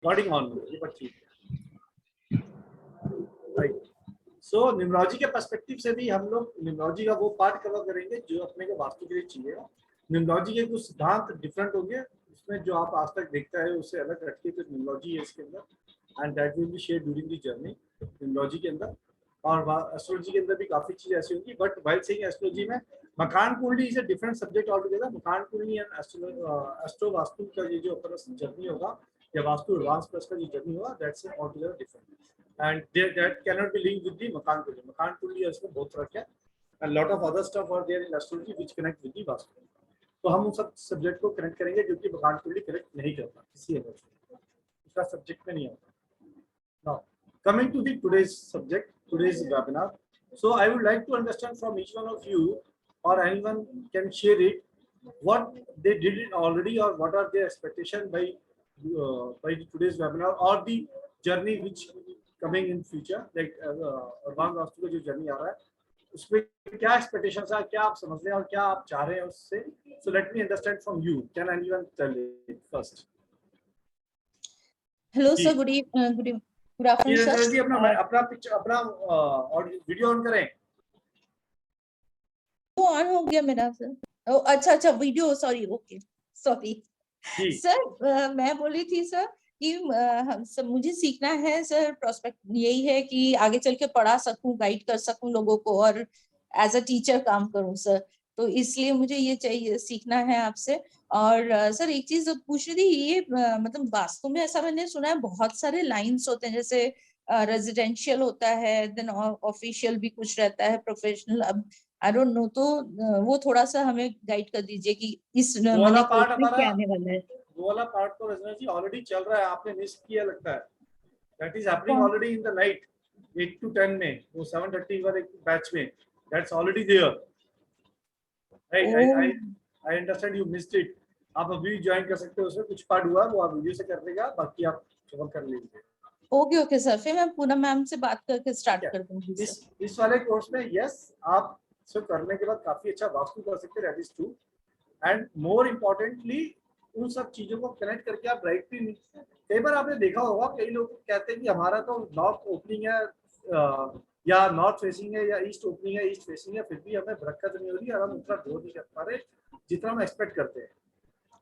Recording on हो ये बच्ची राइट। सो न्यूमरोलॉजी के पर्सपेक्टिव से भी हम लोग न्यूमरोलॉजी का वो पार्ट कवर करेंगे जो अपने को वास्तु के लिए चाहिए। न्यूमरोलॉजी के कुछ सिद्धांत डिफरेंट होंगे, उसमें जो आप आज तक देखता है उससे अलग रखते कुछ न्यूमरोलॉजी है इसके अंदर, and that will B share during the journey numerology के अंदर। और एस्ट्रोलॉजी के अंदर भी काफी चीजें ऐसी होंगी, बट वाइल सेइंग एस्ट्रोलॉजी में मकान कुंडली is a different subject all together. मकान कुंडली एंड एस्ट्रो वास्तु का ये जो जर्नी होगा या वास्तु एडवांस प्लस का जो जर्नी होगा, that's all together different and that cannot be linked with the Makan Kundli. Makan Kundli इसमें बहुत फर्क है, and lot of other stuff are there in astrology which connect with the vastu. तो हम उन सब सब्जेक्ट को कनेक्ट करेंगे जो कि मकान कुंडली कनेक्ट नहीं करता किसी अदर से, उसका सब्जेक्ट में नहीं आता। Now coming to the today's subject, today's webinar, so I would like to understand from each one of you or anyone can share it what they did it already or what are their expectation by today's webinar or the journey which coming in future, like urban vastu का जो journey आ रहा है उसमें क्या expectations है, क्या आप समझ रहे हैं और क्या आप चाह रहे हैं उससे। So let me understand from you, can anyone tell it first? Hello sir, good afternoon sir. जी अपना पिक्चर अपना और वीडियो ऑन करें। वो ऑन हो गया मेरा सर। ओ अच्छा video, sorry, okay sorry sir. मैं बोली थी सर कि मुझे सीखना है सर, प्रोस्पेक्ट यही है कि आगे चल के पढ़ा सकूं, गाइड कर सकूं लोगों को और एज अ टीचर काम करूं सर। तो इसलिए मुझे ये चाहिए, सीखना है आपसे। और सर एक चीज पूछ रही थी, ये मतलब वास्तु में ऐसा मैंने सुना है बहुत सारे लाइंस होते हैं, जैसे रेजिडेंशियल होता है, देन ऑफिशियल भी कुछ रहता है, प्रोफेशनल। अब आई डोंट नो, तो वो थोड़ा सा हमें गाइड कर दीजिए कि इस वाला पार्ट में क्या आने वाला है। वो वाला पार्ट तो रजना जी ऑलरेडी चल रहा है, आपने मिस किया लगता है। That is happening already in the night 8 to 10 में, वो 7:30 वाले बैच में, that's already there. I understand you missed it. आप अभी ज्वाइन कर सकते हो, उसमें कुछ पार्ट हुआ वो आप वीडियो से कर देगा, बाकी आप कवर कर लेंगे। ओके सर, फिर मैं पूनम मैम से बात करके स्टार्ट कर दूंगी। इस वाले कोर्स में यस आप सब करने के बाद काफी अच्छा वास्तु कर सकते हैं, that is true. And more importantly उन सब चीजों को कनेक्ट करके आप ब्राइटली, कई बार आपने देखा होगा कई लोग कहते हैं कि हमारा तो नॉर्थ ओपनिंग है या नॉर्थ फेसिंग है या ईस्ट ओपनिंग है, ईस्ट फेसिंग है, फिर भी हमें बरकत नहीं हो रही और हम उतना ग्रो नहीं कर पा रहे जितना हम एक्सपेक्ट करते हैं।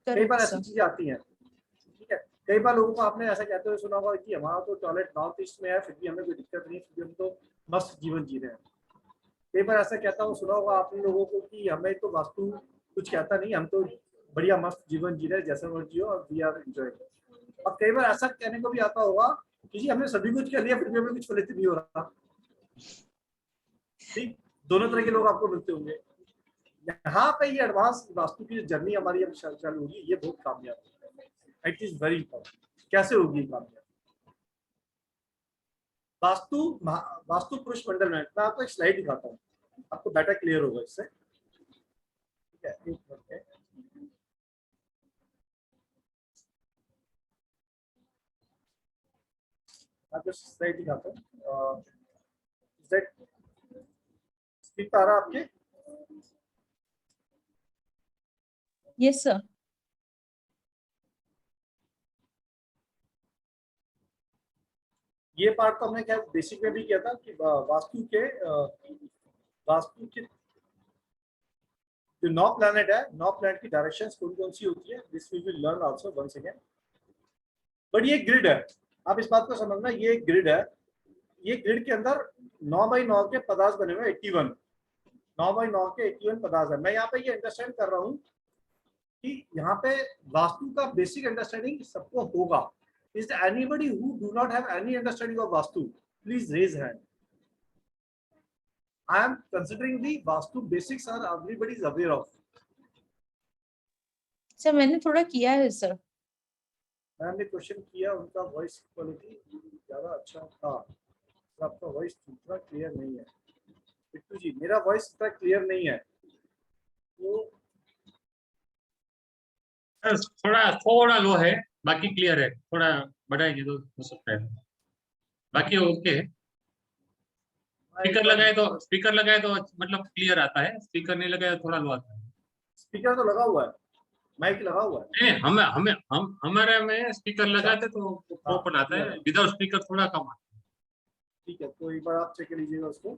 कई बार ऐसी चीजें आती हैं, ठीक है। कई बार लोगों को आपने ऐसा कहते हुए सुना होगा कि हमारा तो टॉयलेट नॉर्थ ईस्ट में है, फिर भी हमें कोई दिक्कत नहीं, फिर भी हम तो मस्त जीवन जी रहे हैं। कई बार ऐसा कहता हूँ सुना होगा आपने लोगों को कि हमें तो वास्तु कुछ कहता नहीं, हम तो बढ़िया मस्त जीवन जी रहे हैं, जैसा मर्जी हो, और वी आर एंजॉयिंग। और कई बार ऐसा कहने को भी आता होगा कि जी हमने सभी कुछ कर लिया फिर भी हमें कुछ फलित नहीं हो रहा। ठीक, दोनों तरह के लोग आपको मिलते होंगे। यहाँ पे ये एडवांस वास्तु की जर्नी हमारी अब चालू होगी, ये बहुत कामयाब है। It is very important. कैसे होगी कामयाब वास्तु पुरुष मंडल में? मैं आपको एक स्लाइड दिखाता हूँ, आपको बेटर क्लियर होगा इससे। ठीक है, एक मिनट है, आपको स्लाइड दिखाता हूँ। स्क्रीन आ रहा आपके? Yes sir. ये पार्ट तो हमने क्या बेसिक में भी किया था कि वास्तु के जो 9 प्लैनेट है, 9 प्लैनेट की डायरेक्शंस कौन सी होती है, this we will learn also once again. But ये ग्रिड है, आप इस बात को समझना, ये ग्रिड है। ये ग्रिड के अंदर 9x9 के पदार्थ बने हुए 81, 9x9 के 81 पदार्थ है। मैं यहाँ पे ये अंडरस्टैंड कर रहा हूँ कि यहाँ पे वास्तु का बेसिक अंडरस्टैंडिंग सबको होगा। Is there anybody who do not have any understanding of Vastu? Please raise hand. I am considering the Vastu basics are everybody is aware of. Sir मैंने थोड़ा किया है सर। मैंने क्वेश्चन किया, उनका वॉइस क्वालिटी ज़्यादा अच्छा था, तो आपका वॉइस इतना क्लियर नहीं है। बिट्टू जी, मेरा वॉइस इतना क्लियर नहीं है, तो थोड़ा लो है, बाकी क्लियर है। थोड़ा बढ़ाएंगे तो हो सकता है, बाकी ओके है। स्पीकर लगाए तो मतलब क्लियर आता है, स्पीकर नहीं लगाए तो थोड़ा लो आता है। स्पीकर तो लगा हुआ है। माइक लगा हुआ है? नहीं, हमारे में स्पीकर लगाते तो प्रॉपर आता है, विदाउट स्पीकर थोड़ा कम आता है। ठीक है, तो एक बार आप चेक कर लीजिएगा उसको।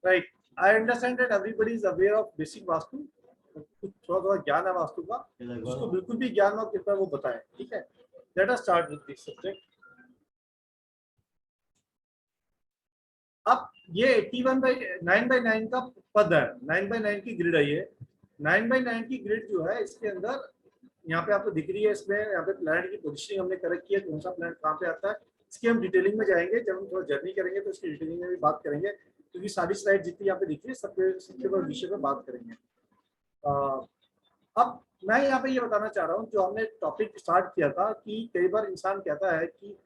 Right, I understand that everybody is aware of basic vastu. थोड़ा थोड़ा ज्ञान है वास्तु का, उसको बिल्कुल भी ज्ञान हो कृपया वो बताएं। ठीक है, let us start with this subject. अब ये 81/9/9 का पद है, 9/9 की ग्रिड है ये। 9/9 की ग्रिड जो है इसके अंदर यहाँ पे आपको दिख रही है, इसमें यहाँ पे प्लैनेट की पोजीशनिंग हमने करेक्ट की है, कौन सा प्लैनेट कहाँ पे आता है। इसकी हम डिटेलिंग में जाएंगे, जब हम थोड़ा जर्नी करेंगे तो इसकी डिटेलिंग में भी बात करेंगे, क्योंकि सारी स्लाइड जितनी यहाँ पे दिख रही है सबके ऊपर विषय पर बात करेंगे। अब मैं यहाँ पे ये बताना चाह रहा हूँ, जो हमने टॉपिक स्टार्ट किया था कि कई बार इंसान कहता है कि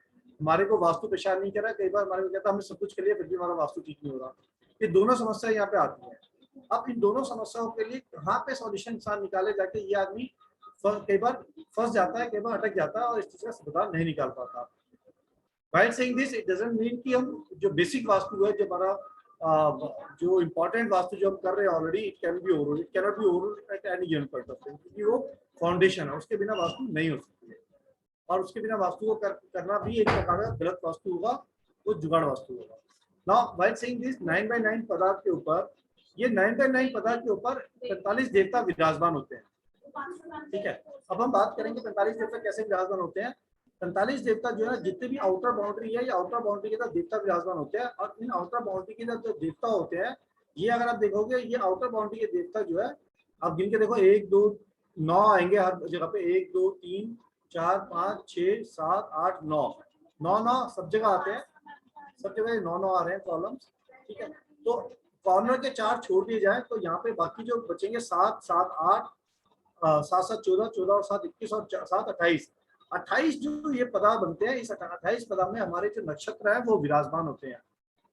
हमारे को वास्तु परेशान नहीं कर रहा, कई बार हमारे को कहता है हमने सब कुछ कर लिया फिर भी हमारा वास्तु ठीक नहीं हो रहा। ये दोनों समस्या यहाँ पे आती है। अब इन दोनों समस्याओं के लिए कहाँ पे सॉल्यूशन इंसान निकाले जाके ये आदमी कई बार फंस जाता है, कई बार अटक जाता है और इस चीज का समाधान नहीं निकाल पाता। While saying this, it doesn't mean कि हम जो बेसिक वास्तु है, जो हमारा जो इम्पोर्टेंट वास्तु जो हम कर रहे हैं already, it can be overall, it can not be overall at any given point of time, क्योंकि वो फाउंडेशन है, उसके बिना वास्तु नहीं हो सकती है। और उसके बिना वास्तु को करना भी एक प्रकार का गलत वास्तु होगा, वो जुगाड़ वास्तु होगा। नाउ व्हाइल सेइंग दिस 9/9 पदार्थ के ऊपर, ये 9/9 पदार्थ के ऊपर 45 देवता विराजमान होते हैं। ठीक है, अब हम बात करेंगे 45 देवता कैसे विराजमान होते हैं। 45 देवता जो है, जितने भी आउटर बाउंड्री है, ये आउटर बाउंड्री के साथ देवता विराजमान होते हैं। और इन आउटर बाउंड्री के साथ जो देवता होते हैं, ये अगर आप देखोगे, ये आउटर बाउंड्री के देवता जो है, आप गिन के देखो 1 2 9 आएंगे हर जगह पे, 1 2 3 4 5 6 7 8 9 सब जगह आते हैं, सब जगह 9 आ रहे हैं कॉलम्स। ठीक है, तो कॉर्नर के 4 छोड़ दिए जाए तो यहाँ पे बाकी जो बचेंगे 7 7 8 7 7 14 14 और 7 21 और 7 28 जो ये पदा बनते हैं, इस 28 पदा में हमारे जो नक्षत्र है वो विराजमान होते हैं।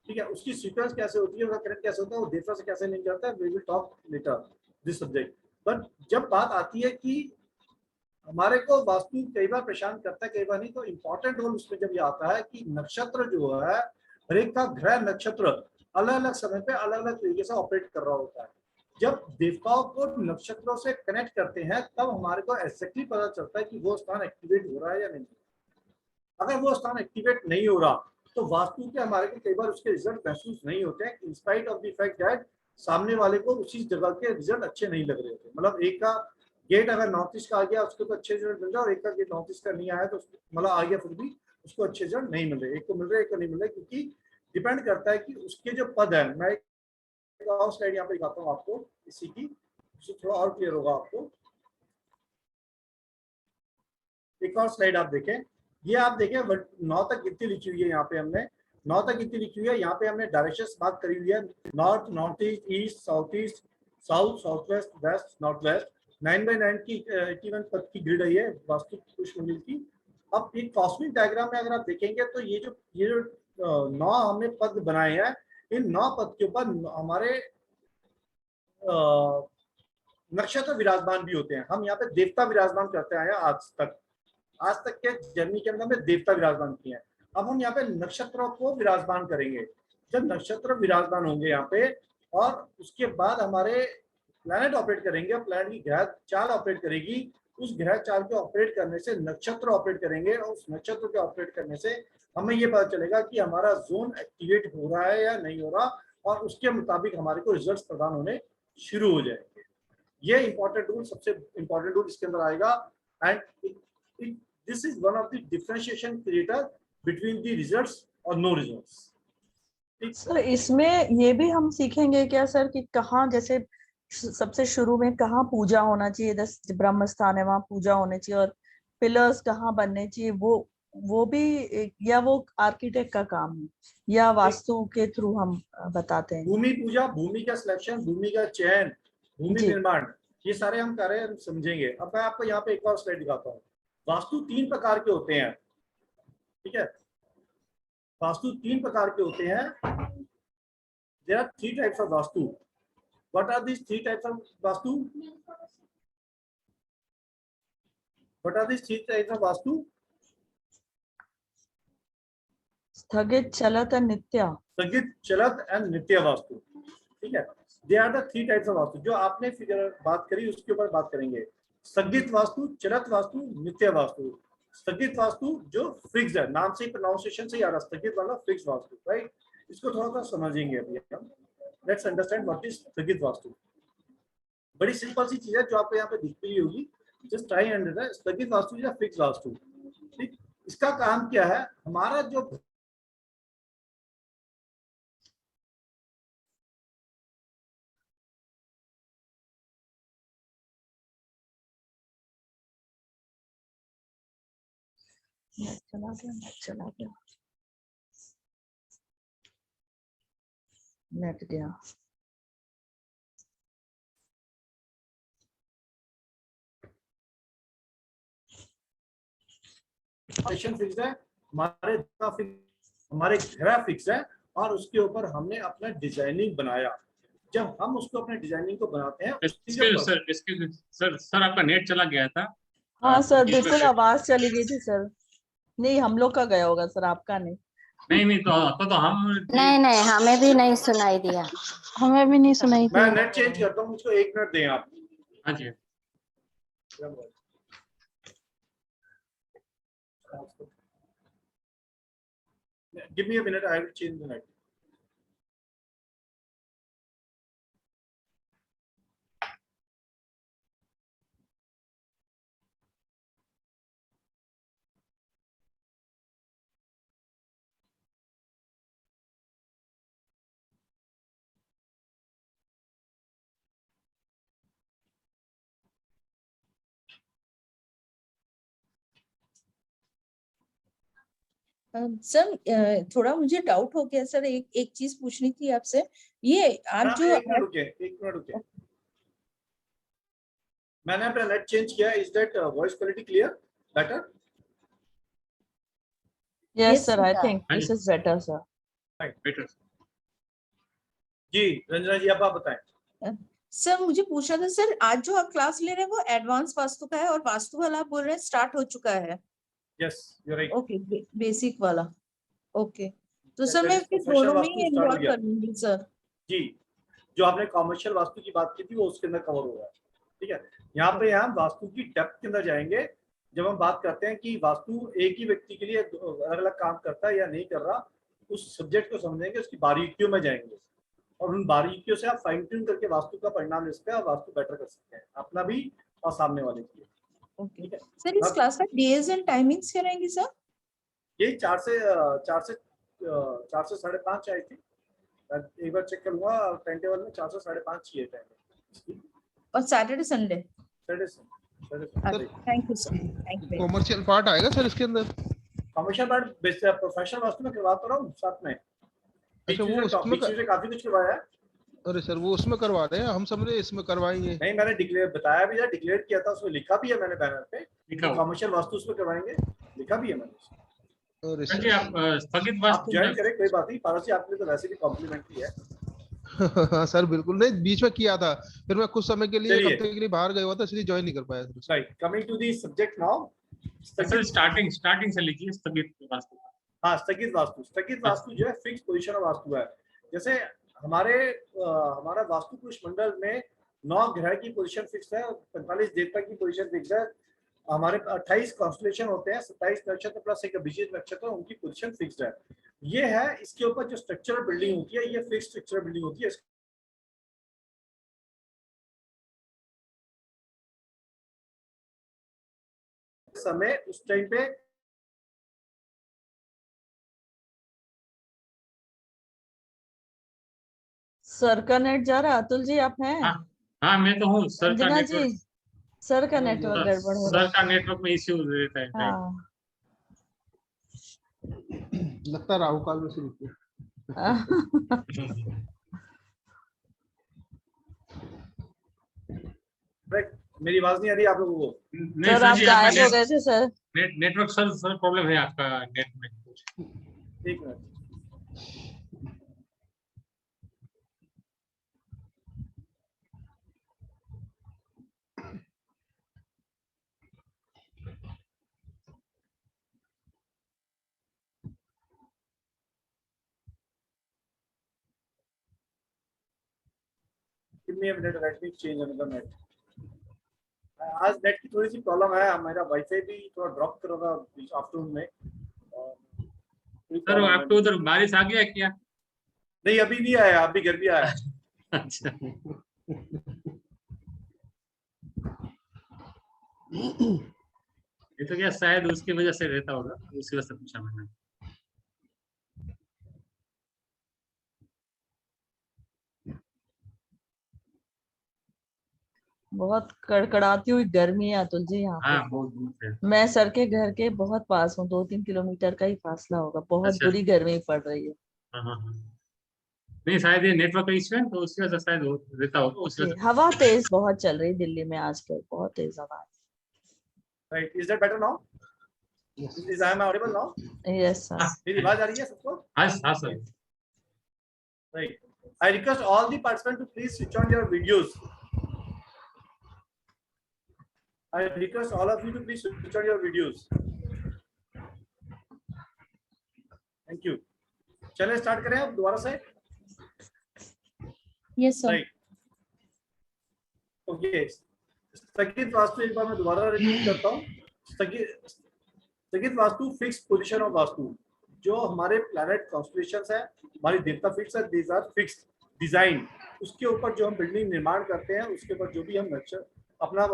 ठीक है, उसकी सीक्वेंस कैसे होती है, उसका कनेक्ट कैसे होता है, वो देवता से कैसे लिंक करता है, we will talk later this subject. But जब बात आती है कि हमारे को वास्तु कई बार परेशान करता है, कई बार नहीं, तो इम्पोर्टेंट रोल उसमें जब ये आता है कि नक्षत्र जो है, हर एक का ग्रह नक्षत्र अलग अलग समय पे अलग अलग तरीके से ऑपरेट कर रहा होता है। जब देवताओं को नक्षत्रों से कनेक्ट करते हैं तब हमारे को एग्जैक्टली पता चलता है कि वो स्थान एक्टिवेट हो रहा है या नहीं। अगर वो स्थान एक्टिवेट नहीं हो रहा तो वास्तु के हमारे को कई बार उसके रिजल्ट महसूस नहीं होते हैं, in spite of the fact that सामने वाले को उसी जगह के रिजल्ट अच्छे नहीं लग रहे होते। मतलब एक का गेट अगर नॉर्थ ईस्ट का आ गया उसको तो अच्छे रिजल्ट मिल रहा है, और एक का गेट नॉर्थ ईस्ट का नहीं आया तो मतलब आ गया फिर भी उसको अच्छे रिजल्ट नहीं मिल रहे। एक को मिल रहे, एक को नहीं मिल रहे, क्योंकि डिपेंड करता है कि उसके जो पद है। मैं और स्लाइड यहाँ पे दिखाता हूँ आपको इसी की, इससे थोड़ा और क्लियर होगा आपको। एक और स्लाइड आप देखें, ये आप देखें 9 तक गिनती लिखी हुई है, यहाँ पे हमने 9 तक गिनती लिखी हुई है। यहाँ पे हमने डायरेक्शंस बात करी हुई है, north north east east south east south south west west north west. 9/9 की 81 पद की ग्रिड है ये वास्तु पुरुष मंडल की। अब एक कॉस्मिक डायग्राम में अगर आप देखेंगे तो ये जो 9 हमने पद बनाए हैं, इन 9 पद के ऊपर हमारे नक्षत्र विराजमान भी होते हैं। हम यहाँ पे देवता विराजमान करते आए हैं आज तक के जर्नी के अंदर में देवता विराजमान किए हैं। अब हम यहाँ पे नक्षत्रों को विराजमान करेंगे। जब नक्षत्र विराजमान होंगे यहाँ पे, और उसके बाद हमारे प्लैनेट ऑपरेट करेंगे, प्लैनेट की ग्रह चाल ऑपरेट करेगी, उस ग्रह चाल के ऑपरेट करने से नक्षत्र ऑपरेट करेंगे, और उस नक्षत्र के ऑपरेट करने से हमें ये पता चलेगा कि हमारा जोन एक्टिवेट हो रहा है या नहीं हो रहा, और उसके मुताबिक हमारे को रिजल्ट्स प्रदान होने शुरू हो जाएंगे। ये इंपॉर्टेंट रूल, सबसे इंपॉर्टेंट रूल इसके अंदर आएगा। And this is one of the differentiation creator between the results और नो रिजल्ट्स। सर इसमें ये भी हम सीखेंगे क्या सर कि कहाँ, जैसे सबसे शुरू में कहाँ पूजा होना चाहिए, जैसे ब्रह्म स्थान है वहाँ पूजा होनी चाहिए, और पिलर्स कहाँ बनने चाहिए, वो भी, या वो आर्किटेक्ट का काम है या वास्तु के थ्रू हम बताते हैं? भूमि पूजा, भूमि का सिलेक्शन, भूमि का चयन, भूमि निर्माण, ये सारे हम कार्य हम समझेंगे। अब मैं आपको यहाँ पे एक और स्लाइड दिखाता हूँ। वास्तु 3 प्रकार के होते हैं। ठीक है, वास्तु 3 प्रकार के होते हैं। There are 3 types of vastu. What are these 3 types of vastu? What are these 3 types of vastu? स्थगित, चलत और नित्य। स्थगित, चलत एंड नित्य वास्तु। ठीक है, they are the 3 types of vastu. जो आपने फिगर बात करी उसके ऊपर बात करेंगे। स्थगित वास्तु, चलत वास्तु, नित्य वास्तु। स्थगित वास्तु जो फिक्स है, नाम से ही प्रोनाउंसिएशन से ही आ रहा, स्थगित वाला फिक्स वास्तु, राइट। इसको थोड़ा सा समझेंगे अभी हम। लेट्स अंडरस्टैंड व्हाट इज स्थगित वास्तु। बड़ी सिंपल सी चीज है जो आपको यहाँ पे दिख रही होगी, जस्ट ट्राई अंडरस्टैंड। स्थगित वास्तु या फिक्स वास्तु, ठीक। इसका काम क्या है, हमारा जो नेट गया। फिक्स है, हमारे घर फिक्स है, और उसके ऊपर हमने अपना डिजाइनिंग बनाया। जब हम उसको अपने डिजाइनिंग को बनाते हैं, सर आपका नेट चला गया था। हाँ सर, बिल्कुल आवाज चली गई थी सर। नहीं, हम लोग का गया होगा सर, आपका नहीं। नहीं तो हम नहीं हमें भी नहीं सुनाई दिया। हमें भी नहीं सुनाई मैं थी। नेट चेंज करता हूँ, मुझको 1 मिनट दें आप। हाँ जी। Give me a minute, I will change the net. Sir थोड़ा मुझे डाउट हो गया सर, एक चीज पूछनी थी आपसे। ये आप जो 1 मिनट रुके, 1 मिनट रुके। मैंने अपना नेट चेंज किया। Is that voice quality clear, better? Yes sir, I sir. Think this is better sir. Better. जी रंजना जी, अब आप बताएं। सर मुझे पूछना था सर, आज जो आप क्लास ले रहे हैं वो एडवांस वास्तु का है, और वास्तु वाला आप बोल रहे हैं स्टार्ट हो चुका है। Yes you right. Okay, basic वाला। ओके, तो सर That मैं is फिर professional दोनों में वास्तु ही start हो इन्वॉल्व गया। कर लूंगी सर। जी, जो आपने कॉमर्शियल वास्तु की बात की थी वो उसके अंदर कवर होगा, ठीक है। यहाँ पे हम वास्तु की डेप्थ के अंदर जाएंगे। जब हम बात करते हैं कि वास्तु एक ही व्यक्ति के लिए अलग अलग काम करता है या नहीं कर रहा, उस सब्जेक्ट को समझेंगे, उसकी बारीकियों में जाएंगे, और उन बारीकियों से आप फाइन ट्यून करके वास्तु का परिणाम ले सकते हैं और वास्तु बेटर कर सकते हैं, अपना भी और सामने वाले की। ओके ठीक है सर, इस क्लास का डेज एंड टाइमिंग्स क्या रहेंगी सर? ये 4 से 5:30 आई थी। एक बार चेक करूंगा टाइम टेबल में, 4 से 5:30 ही है टाइम। और Saturday Sunday? Saturday. Thank you sir, thank you. Commercial part आएगा सर इसके अंदर? कमर्शियल पार्ट प्रोफेशनल वास्तु में करवाता रहा हूँ साथ में। अच्छा, वो उसमें बीच में काफी कुछ करवाया है। अरे सर, वो उसमें करवा रहे हैं, हम समझे इसमें करवाएंगे। नहीं, मैंने डिक्लेयर बताया भी है, डिक्लेयर किया था, उसमें लिखा भी है मैंने बैनर पे, लिखा कमर्शियल वास्तु उसमें करवाएंगे, लिखा भी है मैंने। अरे सर सर, जी आप स्थगित आप वास्तु ज्वाइन करें, कोई बात नहीं, पारस जी आपके लिए तो वैसे भी कॉम्प्लीमेंट्री है। हाँ सर बिल्कुल। नहीं, बीच में किया था, फिर मैं कुछ समय के लिए, एक चलिए। हफ्ते के लिए बाहर गया हुआ था, इसलिए ज्वाइन नहीं कर पाया sir. Right, coming to the subject now. Sir starting से लिखिए स्थगित वास्तु। हाँ, स्थगित वास्तु। स्थगित वास्तु जो है फिक्स पोजीशन ऑफ वास्तु है। जैसे हमारा वास्तु पुरुष मंडल में 9 ग्रह की पोजीशन फिक्स है, 45 देवता की पोजीशन फिक्स है। हमारे 28 कॉन्स्टलेशन होते हैं, 27 नक्षत्र प्लस एक अभिजीत नक्षत्र, उनकी पोजीशन फिक्स्ड है। ये है, इसके ऊपर जो स्ट्रक्चरल बिल्डिंग होती है, ये फिक्स स्ट्रक्चरल बिल्डिंग होती है। समय उस टाइम पे सर का नेट जा रहा है, अतुल जी आप हैं? हाँ मैं तो हूँ सर का अंजना जी, नेटवर्क। सर का नेटवर्क गड़बड़ हो रहा सर का नेटवर्क में इश्यू रहता है। है। हाँ। लगता है राहु काल में शुरू किया। मेरी आवाज नहीं आ रही आप लोगों को? नहीं सर सर आप जी, गायब हो गए थे सर। नेटवर्क सर प्रॉब्लम है आपका नेट में। एक minute. Give me a minute, let me change another net. आज नेट की थोड़ी सी प्रॉब्लम है, मेरा वाईफाई भी थोड़ा ड्रॉप कर रहा था आफ्टरनून में। सर आपके उधर बारिश आ गया क्या? नहीं अभी नहीं आया, अभी गर्मी आया। अच्छा ये तो क्या शायद उसकी वजह से रहता होगा, उसी वजह से पूछा मैंने। बहुत कड़कड़ाती हुई गर्मी है अतुल जी यहाँ पे। हाँ बहुत धूप है। मैं सर के घर के बहुत पास हूँ, 2-3 किलोमीटर का ही फासला होगा। बहुत अच्छा। बुरी गर्मी पड़ रही है। हाँ हाँ हाँ। नहीं शायद ये नेटवर्क का इश्यू है तो उसकी वजह से शायद रहता होगा, उसी वजह से। हवा तेज बहुत चल रही दिल्ली में आजकल, बहुत तेज हवा right, is that better now? Is I am audible now? है। Yes sir. मेरी आवाज आ रही है सबको? हाँ हाँ sir. Right. I request all the participants to please switch on your videos. I request all of you to please switch on your videos. Thank you. चलिए स्टार्ट करें अब दोबारा से। Yes sir. Right. Okay. स्थगित वास्तु एक बार मैं दोबारा repeat करता हूँ। स्थगित vastu fix position of vastu, जो हमारे प्लैनेट कॉन्स्टेलेशंस है, हमारी देवता फिक्स है, दीज आर फिक्स्ड डिजाइन। उसके ऊपर जो हम बिल्डिंग निर्माण करते हैं, उसके ऊपर जो भी हम अपना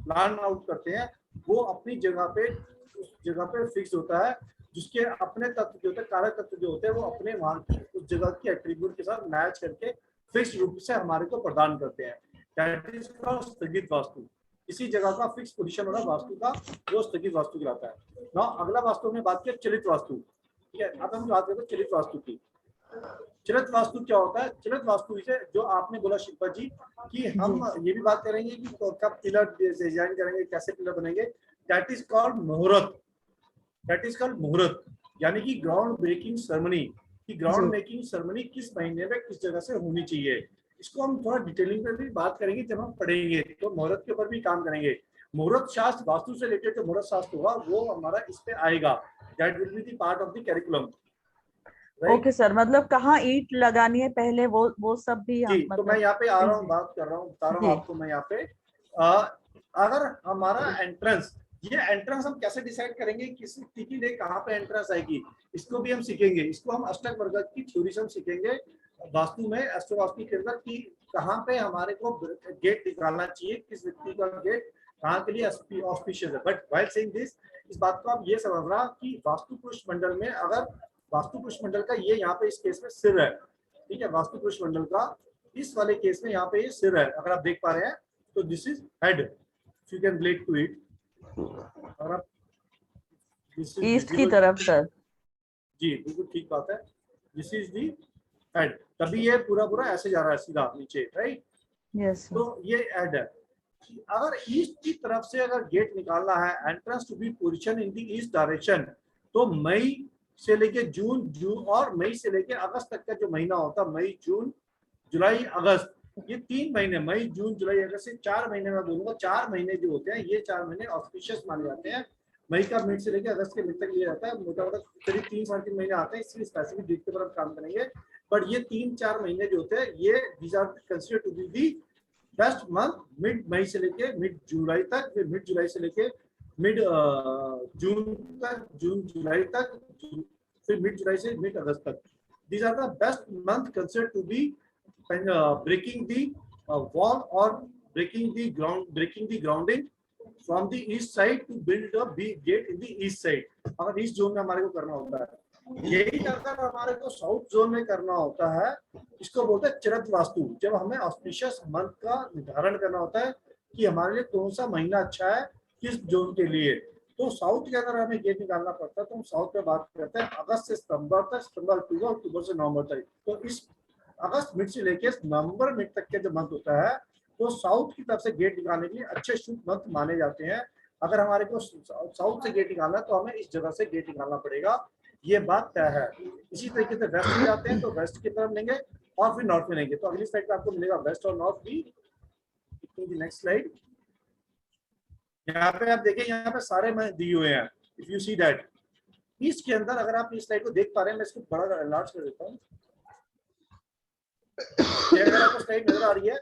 प्लान आउट करते हैं, वो अपनी जगह पे उस जगह पे फिक्स होता है, जिसके अपने तत्व जो होते हैं, कारक तत्व जो होते हैं, वो अपने वहां की उस जगह की एट्रीब्यूट के साथ मैच करके फिक्स रूप से हमारे को प्रदान करते हैं। दैट इज कॉल्ड स्थगित वास्तु। इसी जगह का फिक्स पोजीशन होना वास्तु का जो स्थगित वास्तु कहलाता है। ना अगला वास्तु हमने बात किया चलित वास्तु, ठीक है। अब हम बात करते हैं चलित वास्तु की। चलित वास्तु क्या होता है? चलित वास्तु इसे जो आपने बोला शिल्पा जी कि हम ये भी बात करेंगे कि कब पिलर डिजाइन करेंगे, कैसे पिलर बनेंगे। दैट इज कॉल्ड मुहूर्त। दैट इज कॉल्ड मुहूर्त, यानी कि ग्राउंड ब्रेकिंग सेरेमनी। कि ग्राउंड ब्रेकिंग सेरेमनी किस महीने में किस जगह से होनी चाहिए, इसको हम थोड़ा डिटेलिंग में भी बात करेंगे जब हम पढ़ेंगे, तो मुहूर्त के ऊपर भी काम करेंगे। मुहूर्त शास्त्र वास्तु से रिलेटेड जो मुहूर्त शास्त्र होगा वो हमारा इस पे आएगा। That will be the part of the curriculum. Okay sir, मतलब कहाँ ईंट लगानी है पहले, वो सब भी हम मतलब, तो मैं यहाँ पे आ रहा हूँ, बात कर रहा हूँ, बता रहा हूँ आपको मैं यहाँ पे। अगर हमारा एंट्रेंस, ये एंट्रेंस हम कैसे डिसाइड करेंगे, किस व्यक्ति के लिए कहाँ पे एंट्रेंस आएगी, इसको भी हम सीखेंगे। इसको हम अष्टक वर्ग की थ्योरी से हम सीखेंगे वास्तु में, अष्टवास्तु के अंदर कि कहाँ पे हमारे को गेट निकालना चाहिए, किस व्यक्ति का गेट कहाँ के लिए ऑस्पिशियस है। बट व्हाइल सेइंग दिस, इस बात को आप ये समझना कि वास्तु पुरुष मंडल में, अगर वास्तु पुरुष मंडल का ये यहाँ पे इस केस में सिर है, ठीक है, वास्तु पुरुष मंडल का इस वाले केस में यहाँ पे ये सिर है, अगर आप देख पा रहे हैं तो this is head, you can relate to it. और आप ईस्ट की तरफ सर, जी बिल्कुल ठीक बात है, दिस इज दी हेड। तभी ये पूरा पूरा ऐसे जा रहा है सीधा नीचे, राइट। यस। तो ये हेड है। अगर ईस्ट की तरफ से अगर गेट निकालना है, entrance to be position in the east direction, तो मई से लेके जून और मई से लेके अगस्त तक का जो महीना होता है, मई जून जुलाई अगस्त, ये 3 महीने, मई जून जुलाई अगस्त से 4 महीने में बोलूंगा, 4 महीने जो होते हैं, ये 4 महीने ऑस्पिशियस माने जाते हैं। मई का मिड से लेके अगस्त के मिड तक लिया जाता है, मोटा मोटा करीब 3-3.5 महीने आते हैं, इसलिए स्पेसिफिक डेट के ऊपर हम काम करेंगे। बट ये 3-4 महीने जो होते हैं, ये these are consider to be the best month, mid मई से लेके मिड जुलाई तक, फिर मिड जुलाई से लेके मिड जून तक, जून जुलाई तक, फिर मिड जुलाई से मिड अगस्त तक। These are the best month considered to be breaking the wall or breaking the grounding from the east side to build a big gate in the east side. अगर east zone में हमारे को करना होता है, यही अगर हमारे को साउथ जोन में करना होता है, इसको बोलते हैं चिरत वास्तु। जब हमें ऑस्पिशियस मंथ का निर्धारण करना होता है कि हमारे लिए कौन सा महीना अच्छा है किस जोन के लिए, तो साउथ के अंदर हमें गेट निकालना पड़ता है, तो हम साउथ में बात करते हैं अगस्त से सितंबर तक, सितंबर अक्टूबर, अक्टूबर से नवंबर तक। तो इस अगस्त मिड से लेके नवंबर मिड तक के जो मंथ होता है, तो साउथ की तरफ से गेट निकालने के लिए अच्छे शुभ मंथ माने जाते हैं। अगर हमारे को साउथ से गेट निकालना है, तो हमें इस जगह से गेट निकालना पड़ेगा, ये बात तय है। इसी तरीके से वेस्ट में जाते हैं तो वेस्ट की तरफ लेंगे और फिर नॉर्थ में लेंगे। तो अगली स्लाइड पे आपको मिलेगा वेस्ट और नॉर्थ भी। नेक्स्ट स्लाइड, यहाँ पे आप देखें, यहाँ पे सारे मैं दिए हुए हैं। If you see that east के अंदर, अगर आप इस स्लाइड को देख पा रहे हैं, मैं इसको बड़ा लार्ज कर देता हूँ। अगर आपको स्लाइड नजर आ रही है,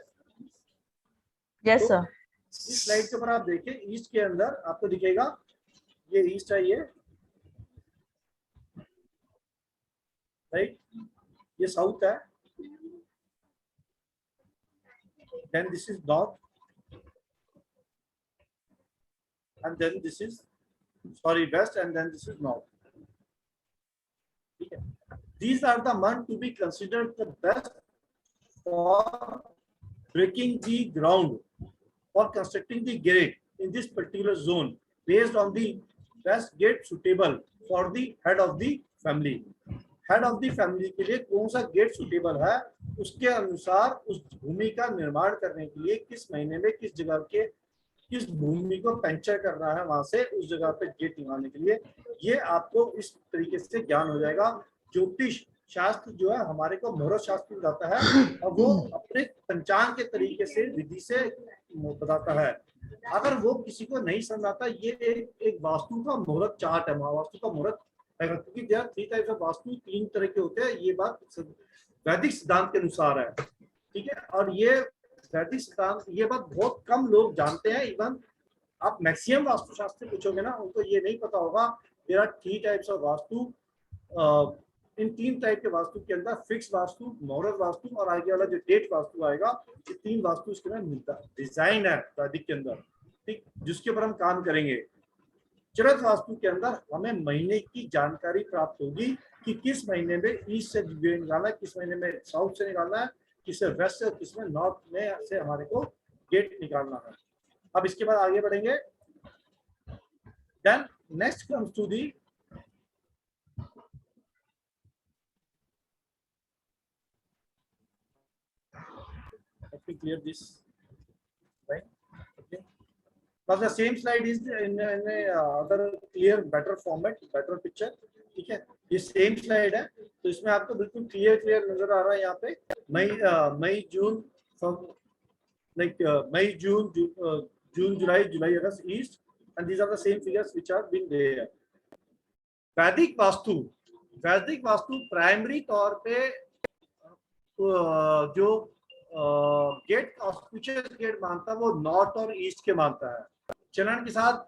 यस सर, इस स्लाइड के ऊपर आप देखें, ईस्ट के अंदर आपको दिखेगा ये ईस्ट है, ये राइट, ये साउथ है, then this is north, and then this is sorry west, and then this is north. ठीक है, these are the months to be considered the best for breaking the ground or constructing the gate in this particular zone based on the best gate suitable for the head of the family. Head of the family के लिए कौन सा gate suitable है, उसके अनुसार उस भूमि का निर्माण करने के लिए किस महीने में किस जगह के किस भूमि को पंचर करना है, वहां से उस जगह पे गेट निकालने के लिए, ये आपको इस तरीके से ज्ञान हो जाएगा. ज्योतिष शास्त्र जो है हमारे को मुहूर्त शास्त्र बताता है और वो अपने पंचांग के तरीके से विधि से बताता है. अगर वो किसी को नहीं समझ आता, ये एक वास्तु का मुहूर्त चार्ट है, वास्तु का मुहूर्त, क्योंकि there three types of vastu, 3 तरह के होते हैं. ये बात वैदिक सिद्धांत के अनुसार है. ठीक है, और ये वैदिक सिद्धांत, ये बात बहुत कम लोग जानते हैं. इवन आप मैक्सिमम वास्तुशास्त्री पूछोगे ना, उनको ये नहीं पता होगा. There are 3 types of vastu. इन 3 टाइप के वास्तु के अंदर फिक्स वास्तु, मुहूर्त वास्तु और आगे वाला जो डेट वास्तु आएगा, ये 3 वास्तु इसके अंदर मिलता है. डिजाइन है वैदिक के अंदर, ठीक, जिसके ऊपर हम काम करेंगे. चरक वास्तु के अंदर हमें महीने की जानकारी प्राप्त होगी कि किस महीने में ईस्ट से निकालना है, किस महीने में साउथ से निकालना है, किस वेस्ट से, किस में नॉर्थ में से हमारे को गेट निकालना है. अब इसके बाद आगे बढ़ेंगे. Then next comes to the clear this, right? Okay, but the same slide is in a other clear better format, better picture. ठीक है, ये सेम स्लाइड है, तो इसमें आपको बिल्कुल क्लियर नजर आ रहा है. यहाँ पे मई जून, like May June July August east, and these are the same figures which are being there. वैदिक वास्तु प्राइमरी तौर पे जो गेट ऑस्पिशियस गेट मानता है वो नॉर्थ और ईस्ट के मानता है. चलन के साथ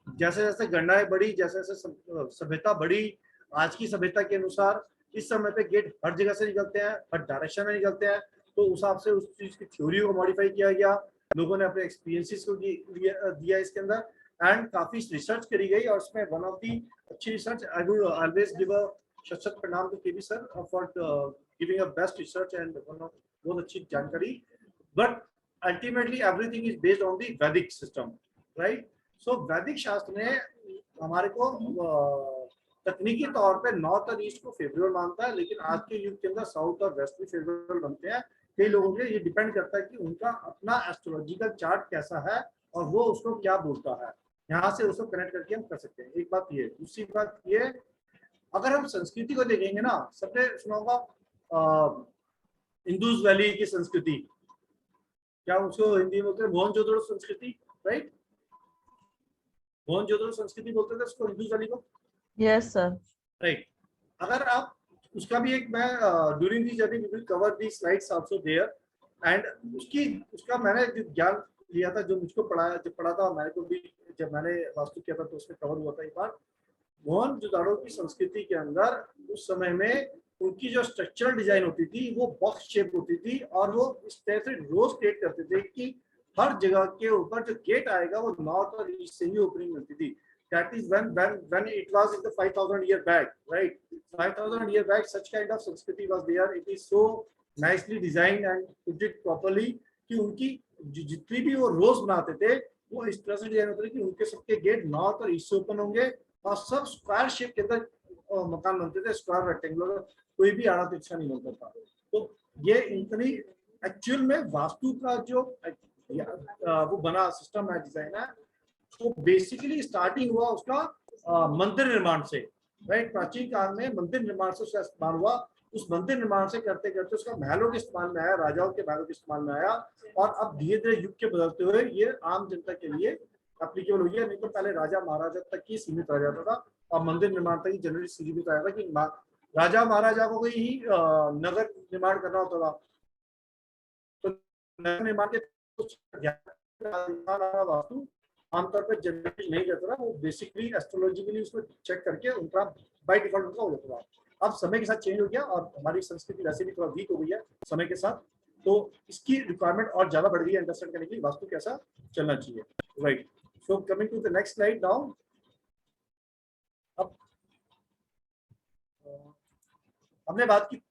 जैसे जैसे गणनाएं बढ़ी, जैसे जैसे सभ्यता बढ़ी, आज की सभ्यता के अनुसार इस समय पे गेट हर जगह से निकलते हैं, हर डायरेक्शन में निकलते हैं. तो उस हिसाब से उस चीज की थ्योरी को मॉडिफाई किया गया, लोगों ने अपने एक्सपीरियंसेस को दिया इसके अंदर, एंड काफी रिसर्च करी गई. और उसमें वन ऑफ दी अच्छी research, I would always give a शत प्रणाम to KV sir for giving a best research and बहुत अच्छी जानकारी. But ultimately everything is based on the Vedic system, right? सो वैदिक शास्त्र ने हमारे को तकनीकी तौर पे नॉर्थ और ईस्ट को फेवरेबल मानता है, लेकिन आज के युग के अंदर साउथ और वेस्ट भी फेवरेबल बनते हैं. कई लोगों के ये डिपेंड करता है कि उनका अपना एस्ट्रोलॉजिकल चार्ट कैसा है और वो उसको क्या बोलता है. यहाँ से उसको कनेक्ट करके हम कर सकते हैं. एक बात ये. दूसरी बात ये, अगर हम संस्कृति को देखेंगे ना, सबने सुना होगा इंडस वैली की संस्कृति, क्या उसको हिंदी में बोलते हैं मोहनजोदड़ो संस्कृति, राइट? मोहनजोदड़ो संस्कृति बोलते थे उसको, इंडस वैली को. Yes sir, right. अगर आप उसका भी एक, मैं during the journey we will cover the slides also there, and उसका मैंने जो ज्ञान लिया था, जो मुझको पढ़ा था, मेरे को भी जब मैंने वास्तु किया था तो उसमें कवर हुआ था एक बार. मोहनजोदड़ो की संस्कृति के अंदर उस समय में उनकी जो स्ट्रक्चरल डिजाइन होती थी वो बॉक्स शेप होती थी, और वो इस तरह से रोज क्रिएट करते थे कि हर जगह के ऊपर जो गेट आएगा वो नॉर्थ और ईस्ट से ही ओपनिंग मिलती थी. That is when it was in the 5,000 year back, right? 5,000 year back, such kind of Sanskriti was there. It is so nicely designed and put it properly कि उनकी जितनी भी वो रोज बनाते थे वो इस तरह से डिजाइन होते थे कि उनके सबके गेट नॉर्थ और ईस्ट से ओपन होंगे और सब स्क्वायर शेप के अंदर मकान बनते थे, स्क्वायर रेक्टेंगुलर, कोई भी आड़ा तिरछा नहीं बनता था. तो ये इतनी एक्चुअल में वास्तु का जो वो बना सिस्टम है, डिजाइन है, तो बेसिकली स्टार्टिंग हुआ उसका मंदिर निर्माण से, राइट? प्राचीन काल में मंदिर निर्माण से उसका इस्तेमाल हुआ. उस मंदिर निर्माण से करते करते उसका महलों के इस्तेमाल में आया, राजाओं के महलों के इस्तेमाल में आया, और अब धीरे धीरे युग के बदलते हुए ये आम जनता के लिए एप्लीकेबल हो गया. नहीं तो पहले राजा महाराजा तक ही सीमित रह जाता था और मंदिर निर्माण तक ही जनरली सीमित आया था कि राजा महाराजा को ही नगर निर्माण करना होता था. तो नगर निर्माण के वास्तु आमतौर पर जनरेट नहीं करता था, वो बेसिकली एस्ट्रोलॉजिकली उसको चेक करके उनका बाय डिफॉल्ट उनका हो जाता था। अब समय के साथ चेंज हो गया और हमारी संस्कृति वैसे भी थोड़ा वीक हो गई है समय के साथ, तो इसकी रिक्वायरमेंट और ज्यादा बढ़ गई है अंडरस्टैंड करने के लिए वास्तु कैसा चलना चाहिए। Right, so coming to the next slide now. अब हमने बात की,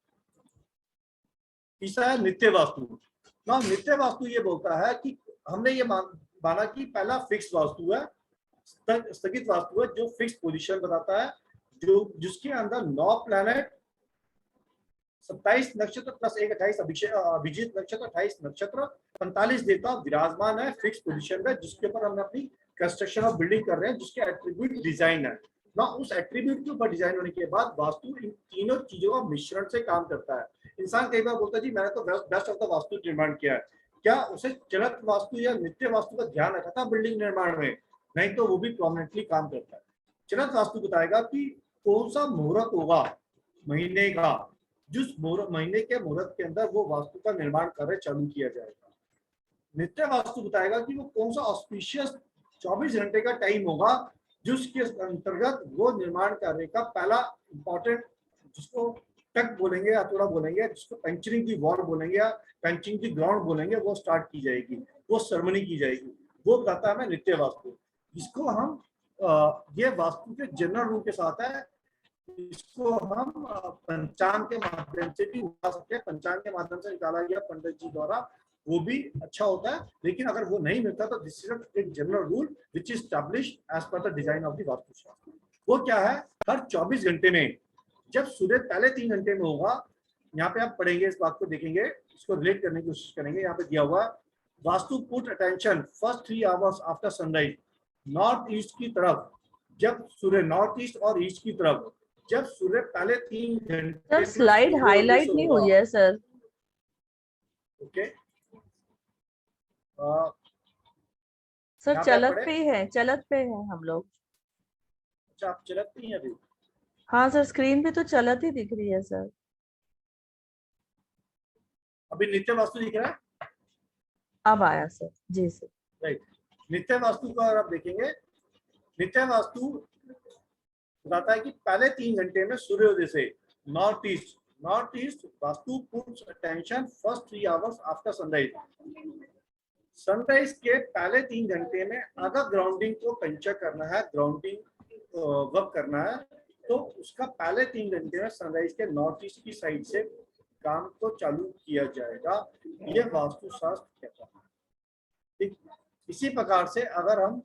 तीसरा है नित्य वास्तु। ना नित्य वास्तु ये बोलता है कि हमने ये माना कि पहला फिक्स वास्तु है, स्थगित वास्तु है जो फिक्स पोजीशन बताता है, जो जिसके अंदर 9 प्लैनेट 27 नक्षत्र प्लस 1 28 अभिजीत नक्षत्र 28 नक्षत्र 45 देवता विराजमान है फिक्स पोजीशन में, जिसके ऊपर हम अपनी कंस्ट्रक्शन और बिल्डिंग कर रहे हैं, जिसके एट्रीब्यूट डिजाइन है ना। उस एट्रीब्यूट के ऊपर डिजाइन होने के बाद वास्तु इन तीनों चीजों का मिश्रण से काम करता है। इंसान कई बार बोलता है जी मैंने तो बेस्ट ऑफ द वास्तु निर्माण किया है, क्या उसे चलत वास्तु या नित्य वास्तु का ध्यान रखा था बिल्डिंग निर्माण में? नहीं, तो वो भी प्रोमिनेंटली काम करता है। चलत वास्तु बताएगा कि कौन सा मुहूर्त होगा महीने का, जिस महीने के मुहूर्त के अंदर वो वास्तु का निर्माण कार्य चालू किया जाएगा। नित्य वास्तु बताएगा कि वो कौन सा ऑस्पिशियस 24 घंटे का टाइम होगा जिसके अंतर्गत वो निर्माण कार्य का पहला इंपॉर्टेंट, जिसको टक बोलेंगे या थोड़ा बोलेंगे, जिसको पंचरिंग दी वॉल बोलेंगे या पंचिंग दी ग्राउंड बोलेंगे, वो स्टार्ट की जाएगी, वो सेरेमनी की जाएगी, वो बताता है हमें नित्य वास्तु। इसको हम ये वास्तु के जनरल रूल के साथ है, इसको हम पंचांग के माध्यम से भी उठा सकते हैं। पंचांग के माध्यम से निकाला गया पंडित जी द्वारा, वो भी अच्छा होता है, लेकिन अगर वो नहीं मिलता तो दिस इज एक general rule which is established as per the design of the Vastushastra. वो क्या है, हर 24 घंटे में जब सूर्य पहले 3 घंटे में होगा, यहाँ पे आप पढ़ेंगे इस बात को, देखेंगे, इसको रिलेट करने की कोशिश करेंगे। यहाँ पे दिया हुआ vastu put attention first 3 hours after sunrise, north east की तरफ, जब सूर्य नॉर्थ ईस्ट और ईस्ट की तरफ, जब सूर्य पहले 3 घंटे सर स्लाइड हाईलाइट नहीं हुई है सर। ओके सर चलत पे है, चलत पे है हम लोग। अच्छा, आप चलत नहीं है अभी? हाँ सर, स्क्रीन पे तो चलत ही दिख रही है सर। अभी नित्य वास्तु दिख रहा है? अब आया सर, जी सर। राइट, नित्य वास्तु का अगर आप देखेंगे, नित्य वास्तु बताता है कि पहले 3 घंटे में सूर्योदय से north east vastu puts attention first 3 hours after sunrise. Sunrise के पहले 3 घंटे में अगर ग्राउंडिंग को पंचर करना है, ग्राउंडिंग वर्क करना है, तो उसका पहले 3 घंटे में सनराइज के नॉर्थ ईस्ट की साइड से काम को चालू किया जाएगा, ये वास्तुशास्त्र कहता है। ठीक, इसी प्रकार से अगर हम,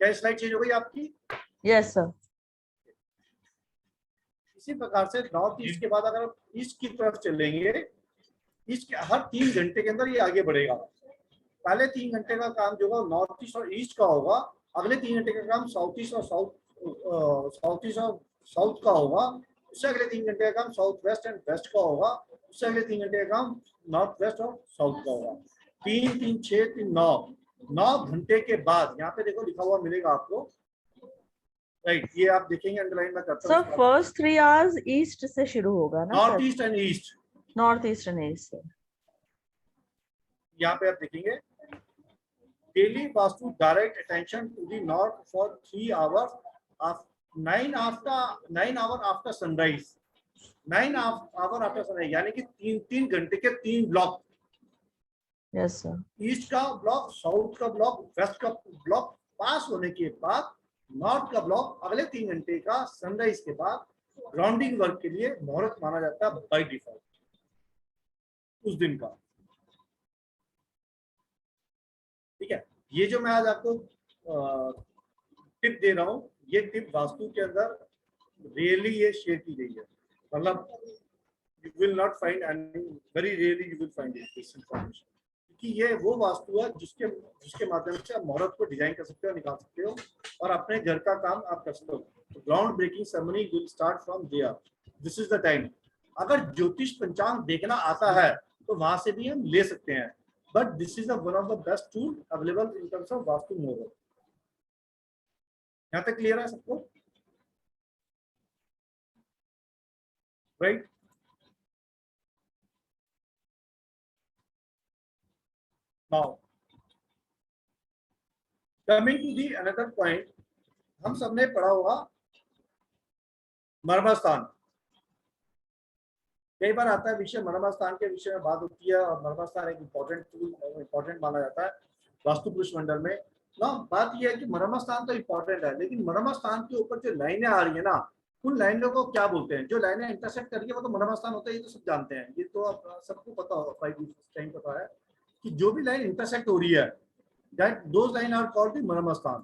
क्या स्लाइड चेंज हो गई आपकी? Yes sir. इसी प्रकार से नॉर्थ ईस्ट के बाद अगर हम ईस्ट की तरफ चलेंगे, ईस्ट के हर 3 घंटे के अंदर ये आगे बढ़ेगा। पहले 3 घंटे का काम जो होगा नॉर्थ ईस्ट और ईस्ट का होगा, अगले 3 घंटे का काम साउथ ईस्ट और साउथ का होगा, उससे अगले 3 घंटे का काम साउथ वेस्ट एंड वेस्ट का होगा, उससे अगले 3 घंटे का काम नॉर्थ वेस्ट और साउथ का होगा। 3 3 6 3 9 घंटे के बाद यहाँ पे देखो लिखा हुआ मिलेगा आपको, राइट, ये आप देखेंगे, अंडरलाइन में करता हूं। सर फर्स्ट 3 आवर्स ईस्ट से शुरू होगा ना? North east and east, north east and east sir. यहाँ पे आप देखेंगे, daily vastu direct attention to the north for 3 hours 9 hour after sunrise, 9 hour after sunrise, यानी कि 3 घंटे के 3 ब्लॉक। Yes sir. ईस्ट का ब्लॉक, साउथ का ब्लॉक, वेस्ट का ब्लॉक पास होने के बाद नॉर्थ का ब्लॉक अगले 3 घंटे का सनराइज के बाद ग्राउंडिंग वर्क के लिए मुहूर्त माना जाता है बाय डिफॉल्ट उस दिन का। ठीक है, ये जो मैं आज आपको टिप दे रहा हूँ, ये टिप वास्तु के अंदर रियली ये शेयर की गई है, मतलब you will not find any, very rarely you will find this information, क्योंकि ये वो वास्तु है जिसके माध्यम से आप मुहूर्त को डिजाइन कर सकते हो, निकाल सकते हो और अपने घर का काम आप कर सकते हो। Ground breaking ceremony will start from there, this is the time. अगर ज्योतिष पंचांग देखना आता है तो वहां से भी हम ले सकते हैं, but this is one of the best tool available in terms of vastu muhurat. यहाँ तक क्लियर है सबको? Right, now coming to the another point, हम सबने पढ़ा होगा मर्मस्थान। कई बार आता है विषय मर्मस्थान के विषय में बात होती है, और मर्मस्थान एक इम्पोर्टेंट माना जाता है वास्तु पुरुष मंडल में ना। बात यह है कि मर्मस्थान तो इम्पोर्टेंट है, लेकिन मर्मस्थान के ऊपर जो लाइनें आ रही है ना, उन लाइनों को क्या बोलते हैं? जो लाइनें इंटरसेक्ट करके वो तो मर्मस्थान होता है, ये तो सब जानते हैं, ये तो आप सबको पता होगा, टाइम पता है कि जो भी लाइन इंटरसेक्ट हो रही है, that those line are called the Marmasthan.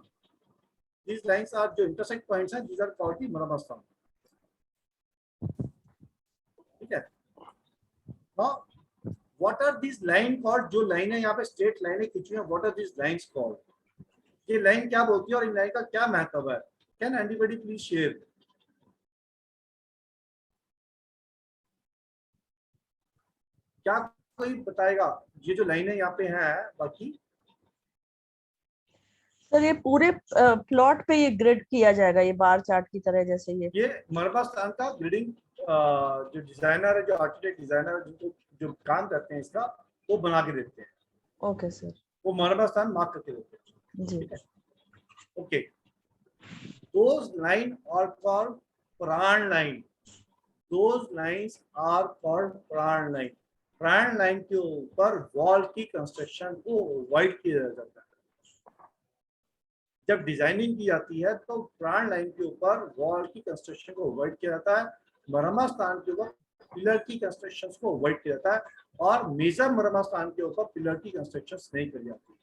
These lines are जो intersect points हैं, these are called the मर्मस्थान। ठीक है। Now, what are these line called? जो लाइन है यहाँ पे स्ट्रेट लाइनें खींची हैं, what are these lines called? ये लाइन क्या बोलती है और इन लाइन का क्या महत्व है? Can anybody please share? क्या कोई बताएगा? ये जो लाइनें यहाँ पे हैं, बाकी सर ये पूरे प्लॉट पे ये ग्रिड किया जाएगा, ये बार चार्ट की तरह, जैसे ये मर्मस्थान का ग्रिडिंग जो डिजाइनर है, जो आर्किटेक्ट डिजाइनर है, जो काम करते हैं इसका, वो बना के देते हैं। ओके सर, वो मर्मस्थान मार्क करके देते हैं जी। ठीक है। Okay, those line are called प्राण line. those lines are called प्राण लाइन। प्राण लाइन के ऊपर वॉल की कंस्ट्रक्शन को अवॉइड किया जाता है। जब डिजाइनिंग की जाती है तो प्राण लाइन के ऊपर वॉल की कंस्ट्रक्शन को अवॉइड किया जाता है, मर्मस्थान के ऊपर पिलर की कंस्ट्रक्शन को अवॉइड किया जाता है, और मेजर मर्मस्थान के ऊपर पिलर की कंस्ट्रक्शन नहीं करी जाती।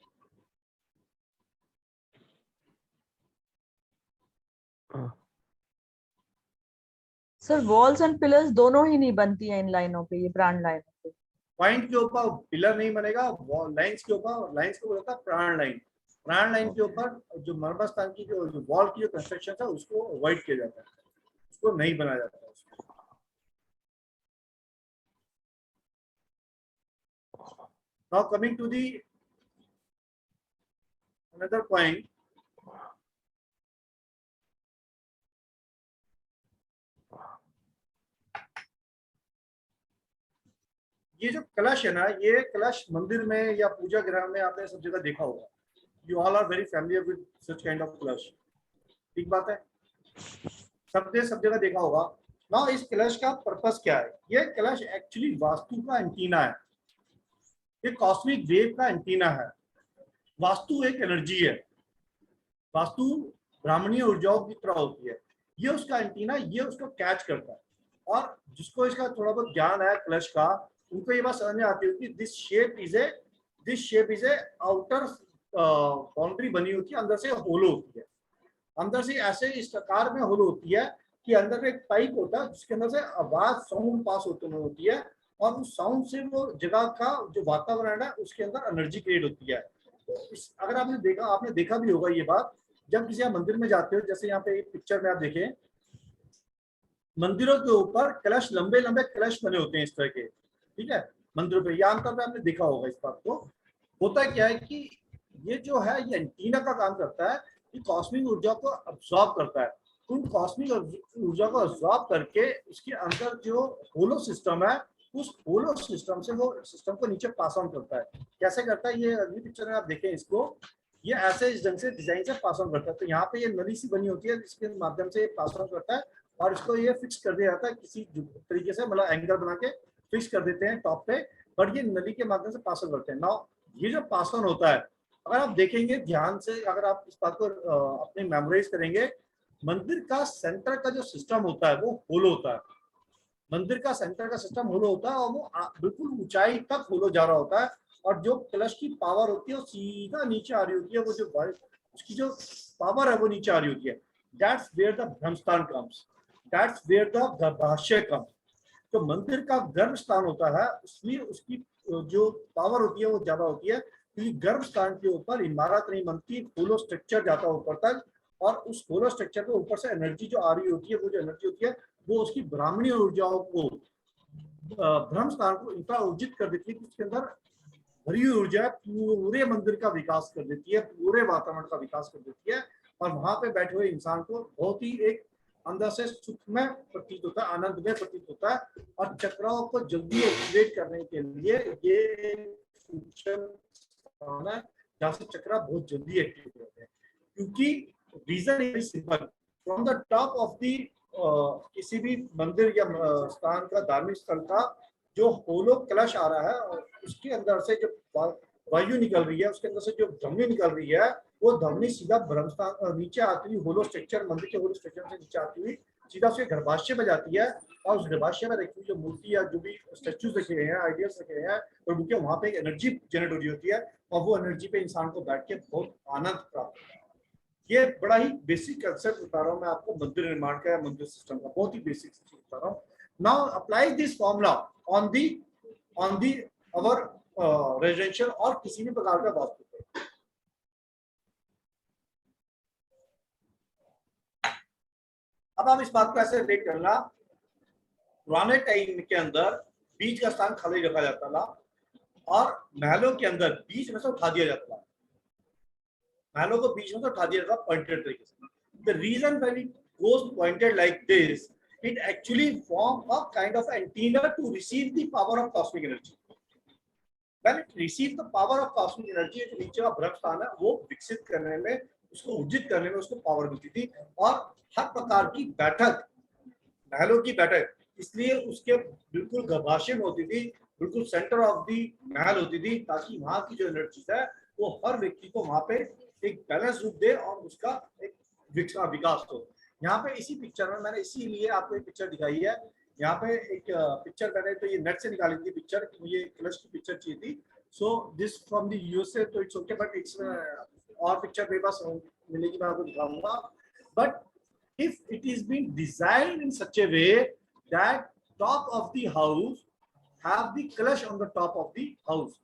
सर वॉल्स एंड पिलर्स दोनों ही नहीं बनती है इन लाइनों पे, ये प्राण लाइनों पे। पॉइंट के ऊपर पिलर नहीं बनेगा, लाइंस के ऊपर, लाइंस को बोलता है प्राण लाइन। प्राण लाइन के ऊपर जो मर्मस्थान की जो वॉल की जो कंस्ट्रक्शन है उसको अवॉइड किया जाता है, उसको नहीं बनाया जाता है। Now coming to the another point, ये जो कलश है ना, ये कलश मंदिर में या पूजा गृह में आपने सब जगह देखा होगा। You all are very familiar with such kind of kalash, ठीक बात है, सबने सब जगह देखा होगा ना। इस कलश का पर्पस क्या है? ये कलश एक्चुअली वास्तु का एंटीना है, ये कॉस्मिक वेव का एंटीना है। वास्तु एक एनर्जी है, वास्तु ब्राह्मणीय ऊर्जाओं की तरह होती है, ये उसका एंटीना, ये उसको कैच करता है। और जिसको इसका थोड़ा बहुत ज्ञान है कलश का, उनको ये बात समझ में आती है कि this shape is a outer boundary बनी होती है, अंदर से होलो होती है, अंदर से ऐसे इस प्रकार में होलो होती है कि अंदर में एक पाइप होता है जिसके अंदर से आवाज साउंड पास होते हुए होती है, और उस साउंड से वो जगह का जो वातावरण है उसके अंदर एनर्जी क्रिएट होती है। तो अगर आपने देखा भी होगा ये बात, जब किसी आप मंदिर में जाते हो, जैसे यहाँ पे एक पिक्चर में आप देखें, मंदिरों के ऊपर कलश, लंबे लंबे कलश बने होते हैं इस तरह के, ठीक है, मंदिरों पे। या आमतौर पर आपने देखा होगा इस बात को। होता क्या है कि ये जो है ये एंटीना का काम करता है, ये कॉस्मिक ऊर्जा को अब्सॉर्ब करता है। उन कॉस्मिक ऊर्जा को अब्सॉर्ब करके उसके अंदर जो होलो सिस्टम है, उस होलो सिस्टम से वो सिस्टम को नीचे पास ऑन करता है। कैसे करता है? ये अगली पिक्चर में आप देखें इसको, ये ऐसे इस ढंग से डिजाइन से पास ऑन करता है। तो यहाँ पे ये नली सी बनी होती है जिसके माध्यम से पास ऑन करता है, और इसको ये फिक्स कर दिया जाता है किसी तरीके से, मतलब एंगल बना के फिक्स कर देते हैं टॉप पे, और ये नली के माध्यम से पास ऑन करते हैं। नाउ ये जो पास ऑन होता है, अगर आप देखेंगे ध्यान से, अगर आप इस बात को अपने मेमोराइज करेंगे, मंदिर का सेंटर का जो सिस्टम होता है वो होलो होता है। मंदिर का सेंटर का सिस्टम होलो होता है, और वो बिल्कुल ऊंचाई तक होलो जा रहा होता है, और जो कलश की पावर होती है वो सीधा नीचे आ रही होती है, वो जो उसकी जो पावर है वो नीचे आ रही होती है। That's where the Brahmasthan comes, that's where the garbhashaya comes. तो मंदिर का गर्भ स्थान होता है, उसमें उसकी जो पावर होती है वो ज्यादा होती है, क्योंकि गर्भ स्थान के ऊपर इमारत नहीं बनती, होलो स्ट्रक्चर जाता है ऊपर तक, और उस होलो स्ट्रक्चर के ऊपर से एनर्जी जो आ रही होती है, वो जो एनर्जी होती है वो उसकी ब्राह्मणी ऊर्जाओं को, ब्रह्म स्थान को इतना ऊर्जित कर देती है कि उसके अंदर भरी हुई ऊर्जा पूरे मंदिर का विकास कर देती है, पूरे वातावरण का विकास कर देती है, और वहां पे बैठे हुए इंसान को बहुत ही एक अंदर से सुख में प्रतीत होता है, आनंद में प्रतीत होता है। और चक्राओं को जल्दी एक्टिवेट करने के लिए ये है जहाँ से चक्रा बहुत जल्दी एक्टिव होते हैं, क्योंकि reason is simple. From the top of the किसी भी मंदिर या स्थान का, धार्मिक स्थल का जो होलो कलश आ रहा है, और उसके अंदर से जो वायु निकल रही है, उसके अंदर से जो धमनी निकल रही है, वो धमनी सीधा ब्रह्मस्थान नीचे आती हुई होलो स्ट्रक्चर, मंदिर के होलो स्ट्रक्चर से नीचे आती हुई सीधा उसके गर्भाशय में जाती है, और उस गर्भाशय में रखी हुई जो मूर्ति या जो भी स्टेच्यूज रखे गए हैं, आइडियल्स रखे गए हैं, और उनके वहां पे एक एनर्जी जनरेट हो रही होती है, और वो एनर्जी पे इंसान को बैठ के बहुत आनंद प्राप्त होता है। ये बड़ा ही बेसिक कंसेप्ट बता रहा हूँ मैं आपको मंदिर निर्माण का या मंदिर सिस्टम का, बहुत ही बेसिक चीज बता रहा हूँ। Now apply this formula on the our residential और किसी भी प्रकार का वास्तु पे। अब आप इस बात को ऐसे रिलेट करना, पुराने टाइम के अंदर बीच का स्थान खाली रखा जाता था, और महलों के अंदर बीच में से उठा दिया जाता था, महलों को बीच में से उठा दिया जाता था पॉइंटेड तरीके से। The reason when it goes pointed like this, it actually form a kind of antenna to receive the power of cosmic energy. When it receives the power of cosmic energy, जो नीचे का ब्रह्म स्थान है वो विकसित करने में, उसको ऊर्जित करने में उसको पावर मिलती थी, और हर प्रकार की बैठक, महलों की बैठक, इसलिए उसके बिल्कुल गर्भाशय में होती थी, बिल्कुल सेंटर ऑफ दी महल होती थी, ताकि वहां की जो एनर्जी है वो हर व्यक्ति को वहां पे एक बैलेंस रूप दे और उसका एक विकास हो। यहाँ पे इसी पिक्चर में मैंने इसीलिए आपको एक पिक्चर दिखाई है। यहाँ पे एक पिक्चर मैंने तो ये नेट से निकाली थी पिक्चर, मुझे कलश की पिक्चर चाहिए थी। So this from the USA, तो इट्स ओके, बट इट्स और पिक्चर मेरे पास मिलेगी, मैं आपको दिखाऊंगा। But if it is been designed in such a way that top of the house have the kalash on the top of the house,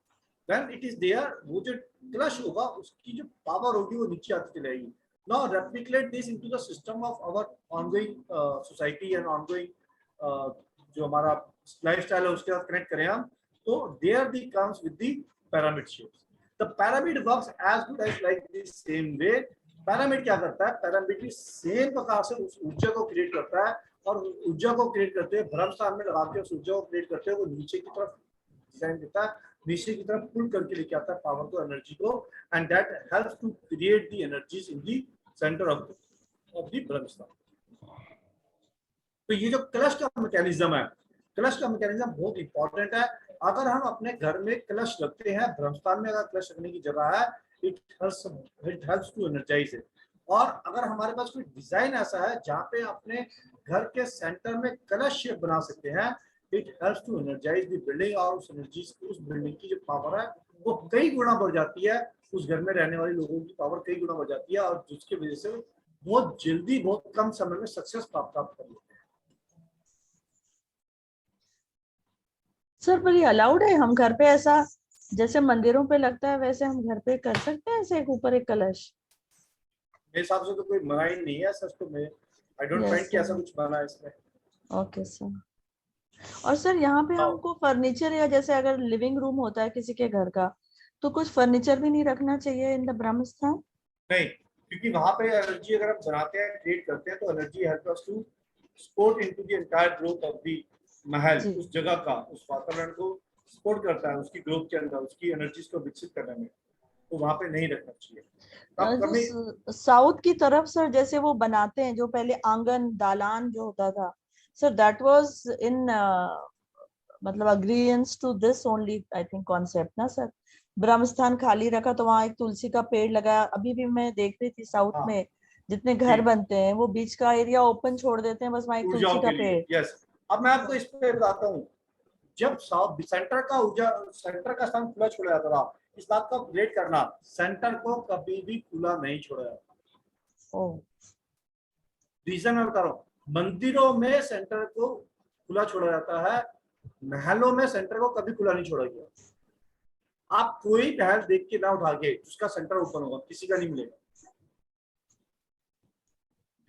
when it is there, वो जो कलश होगा उसकी जो पावर होगी वो नीचे आती चली जाएगी। Now replicate this into the system of our ongoing society and ongoing जो हमारा lifestyle है उसके साथ connect करें हम, तो there the comes with the pyramid shapes. The pyramid works as good as like the same way. Pyramid क्या करता है? Pyramid भी same प्रकार से उस ऊर्जा को create करता है, और ऊर्जा को create करते हुए ब्रह्म स्थान में लगा के उस ऊर्जा को create करते हुए वो नीचे की तरफ डिजाइन देता है, नीचे की तरफ पुल करके लेके आता है पावर को, एनर्जी को, and that helps to create the energies in the centre of the ब्रह्म स्थान। तो ये जो कलश का मैकेनिज्म है, कलश का मैकेनिज्म बहुत इंपॉर्टेंट है। अगर हम अपने घर में कलश रखते हैं, ब्रह्म स्थान में अगर कलश रखने की जगह है, it helps to energise it. और अगर हमारे पास कोई डिजाइन ऐसा है जहाँ पे अपने घर के सेंटर में कलश शेप बना सकते हैं, it helps to energise the building, और उस एनर्जी, उस बिल्डिंग की जो पावर है वो कई गुना बढ़ जाती है, उस घर में रहने वाले लोगों की पावर कई गुना बढ़ जाती है, और जिसकी वजह से बहुत जल्दी, बहुत कम समय में सक्सेस प्राप्त कर लेते हैं। सर पर ये अलाउड है? हम घर पे ऐसा जैसे मंदिरों पे लगता है वैसे हम घर पे कर सकते हैं ऐसे एक ऊपर एक कलश? मेरे हिसाब से तो कोई मना ही नहीं है सर, तो मैं आई डोंट फाइंड कि ऐसा कुछ बना है इसमें। Okay sir. और सर यहाँ पे हमको फर्नीचर, या जैसे अगर लिविंग रूम होता है किसी के घर का, तो कुछ फर्नीचर भी नहीं रखना चाहिए इन द ब्रह्म स्थान? नहीं, क्योंकि वहां पे एनर्जी अगर हम बनाते हैं, क्रिएट करते हैं, तो energy help us to support into the entire growth of the mahal, उस जगह का, उस वातावरण को सपोर्ट करता है उसकी ग्रोथ के अंदर, उसकी एनर्जीज को विकसित करने में, तो वहां पे नहीं रखना चाहिए। साउथ की तरफ सर जैसे वो बनाते हैं, जो पहले आंगन दालान जो होता था सर, दैट वाज इन मतलब agreeance to this only I think concept ना सर। ब्रह्म स्थान खाली रखा तो वहां एक तुलसी का पेड़ लगाया। अभी भी मैं देख रही थी साउथ में जितने घर बनते हैं वो बीच का एरिया ओपन छोड़ देते हैं, बस वहां एक तुलसी का पेड़। यस, अब मैं आपको इस पे बताता हूँ, जब सेंटर का स्थान खुला छोड़ा जाता था, इस बात को रिलेट करना, सेंटर को कभी भी खुला नहीं छोड़ा जाता। रीजन मैं बता रहा हूँ, मंदिरों में सेंटर को खुला छोड़ा जाता है, महलों में सेंटर को कभी खुला नहीं छोड़ा गया। आप कोई महल देख के ना उठा के उसका सेंटर ओपन होगा, किसी का नहीं मिलेगा।